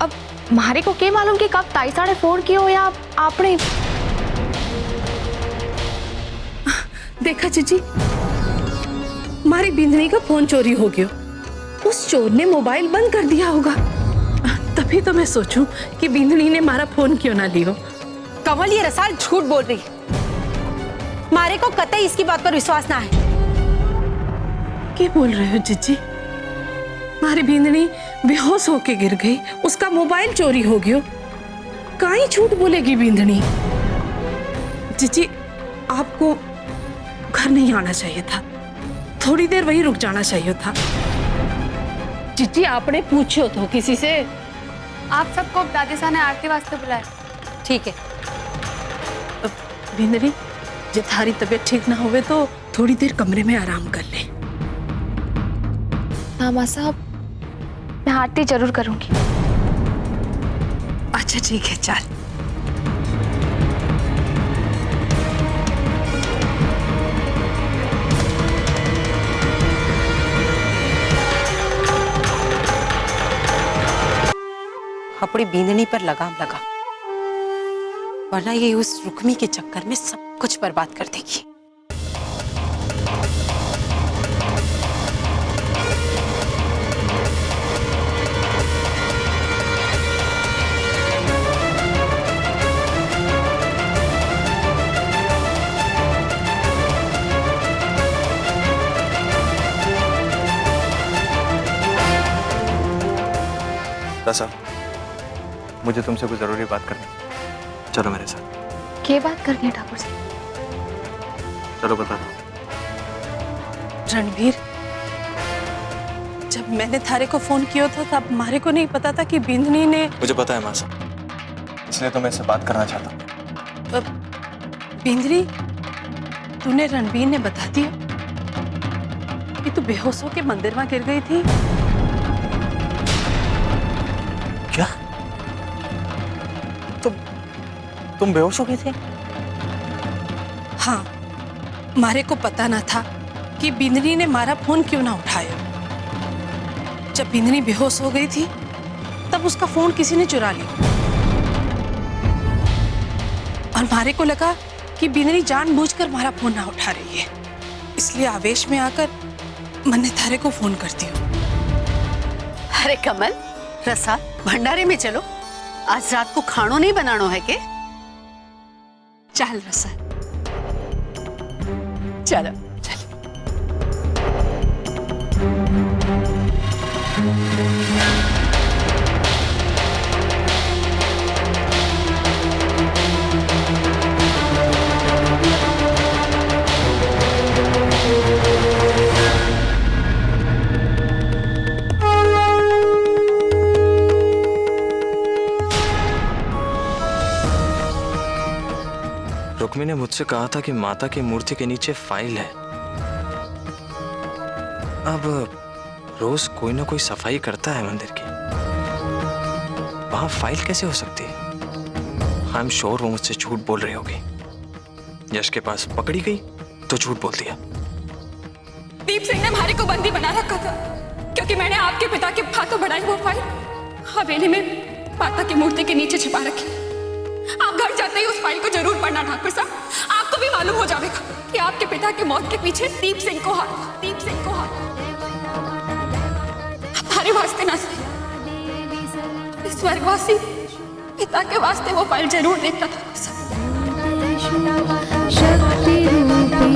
अब मारे को क्या मालूम कि कब ताई साड़े फोन कियो या आपने। देखा जीजी, हमारी बिंदनी का फोन चोरी हो गया। उस चोर ने मोबाइल बंद कर दिया होगा, तभी तो मैं सोचूं कि बिंदनी ने हमारा फोन क्यों ना लियो। कमल, ये रसाल झूठ बोल रही है। मारे को कतई इसकी बात पर विश्वास ना है। क्या बोल रहे हो जीजी? हमारी बिंदनी बेहोश होके गिर गई, उसका मोबाइल चोरी हो गया। काहे झूठ बोलेगी बिंदनी? जीजी, आपको घर नहीं आना चाहिए था, थोड़ी देर वहीं रुक जाना चाहिए था। जीजी, आपने पूछो तो किसी से। आप सबको दादी सा ने आरती वास्ते बुलाया। ठीक है बिंदनी, जब थारी तबीयत ठीक ना होवे तो थोड़ी देर कमरे में आराम कर ले। हाँ माँ साहब, मैं आरती जरूर करूंगी। अच्छा ठीक है, चल। अपनी बींदनी पर लगाम लगा, वरना ये उस रुक्मी के चक्कर में सब कुछ बर्बाद कर देगी। रसा, मुझे तुमसे कोई जरूरी बात करनी है। चलो मेरे साथ। क्या बात करनी है ठाकुर साहब? चलो बता दो। रणवीर, जब मैंने थारे को फोन किया था तब मारे को नहीं पता था कि बिंदनी ने। मुझे पता है मासा, इसलिए तो मैं इससे बात करना चाहता हूँ। बिंदनी, तूने रणवीर ने बता दिया कि तू बेहोश होके मंदिर में गिर गई थी? क्या? तुम बेहोश हो गए थे? हाँ, मारे को पता ना था कि बिंदनी ने मारा फोन क्यों ना उठाया। जब बिंदनी बेहोश हो गई थी तब उसका फोन किसी ने चुरा लिया, और मारे को लगा कि बिंदनी जानबूझकर मारा फोन ना उठा रही है, इसलिए आवेश में आकर मैंने थारे को फोन कर दिया। अरे कमल, रसा, भंडारे में चलो, आज रात को खानो नहीं बनानो है के? चल रसा, चलो चल। रुक्मी ने मुझसे कहा था कि माता की मूर्ति के नीचे फाइल है। अब रोज कोई ना कोई सफाई करता है मंदिर की, वहां फाइल कैसे हो सकती है? आई एम श्योर वो मुझसे झूठ बोल रही होगी। यश के पास पकड़ी गई तो झूठ बोल दिया। दीप सिंह ने हमारे को बंदी बना रखा था, क्योंकि मैंने आपके पिता के हाथों बढ़ाई वो फाइल हवेली में माता की मूर्ति के नीचे छिपा रखी। आप घर जाते ही उस फाइल को जरूर पढ़ना ठाकुर साहब, आपको भी मालूम हो जाएगा कि आपके पिता के मौत के पीछे दीप सिंह को हाथ हमारे वास्ते ना सही, स्वर्गवासी पिता के वास्ते वो फाइल जरूर देखता था। शक्ति रूपी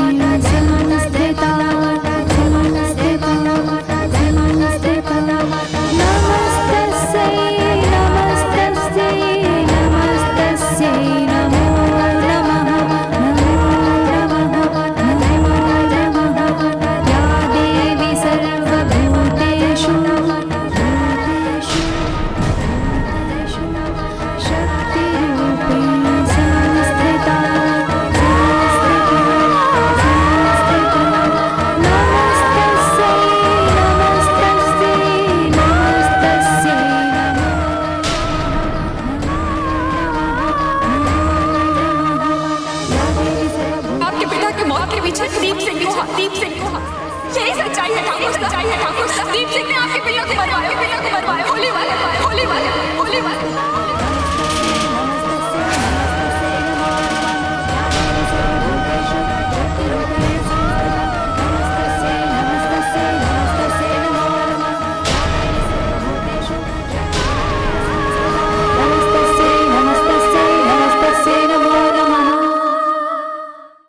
सच्चाई है ठाकुर, सच्चाई है ठाकुर। दीप सिंह ने आपके पिता को मरवाया, होली वाले, होली वाले, होली वाले।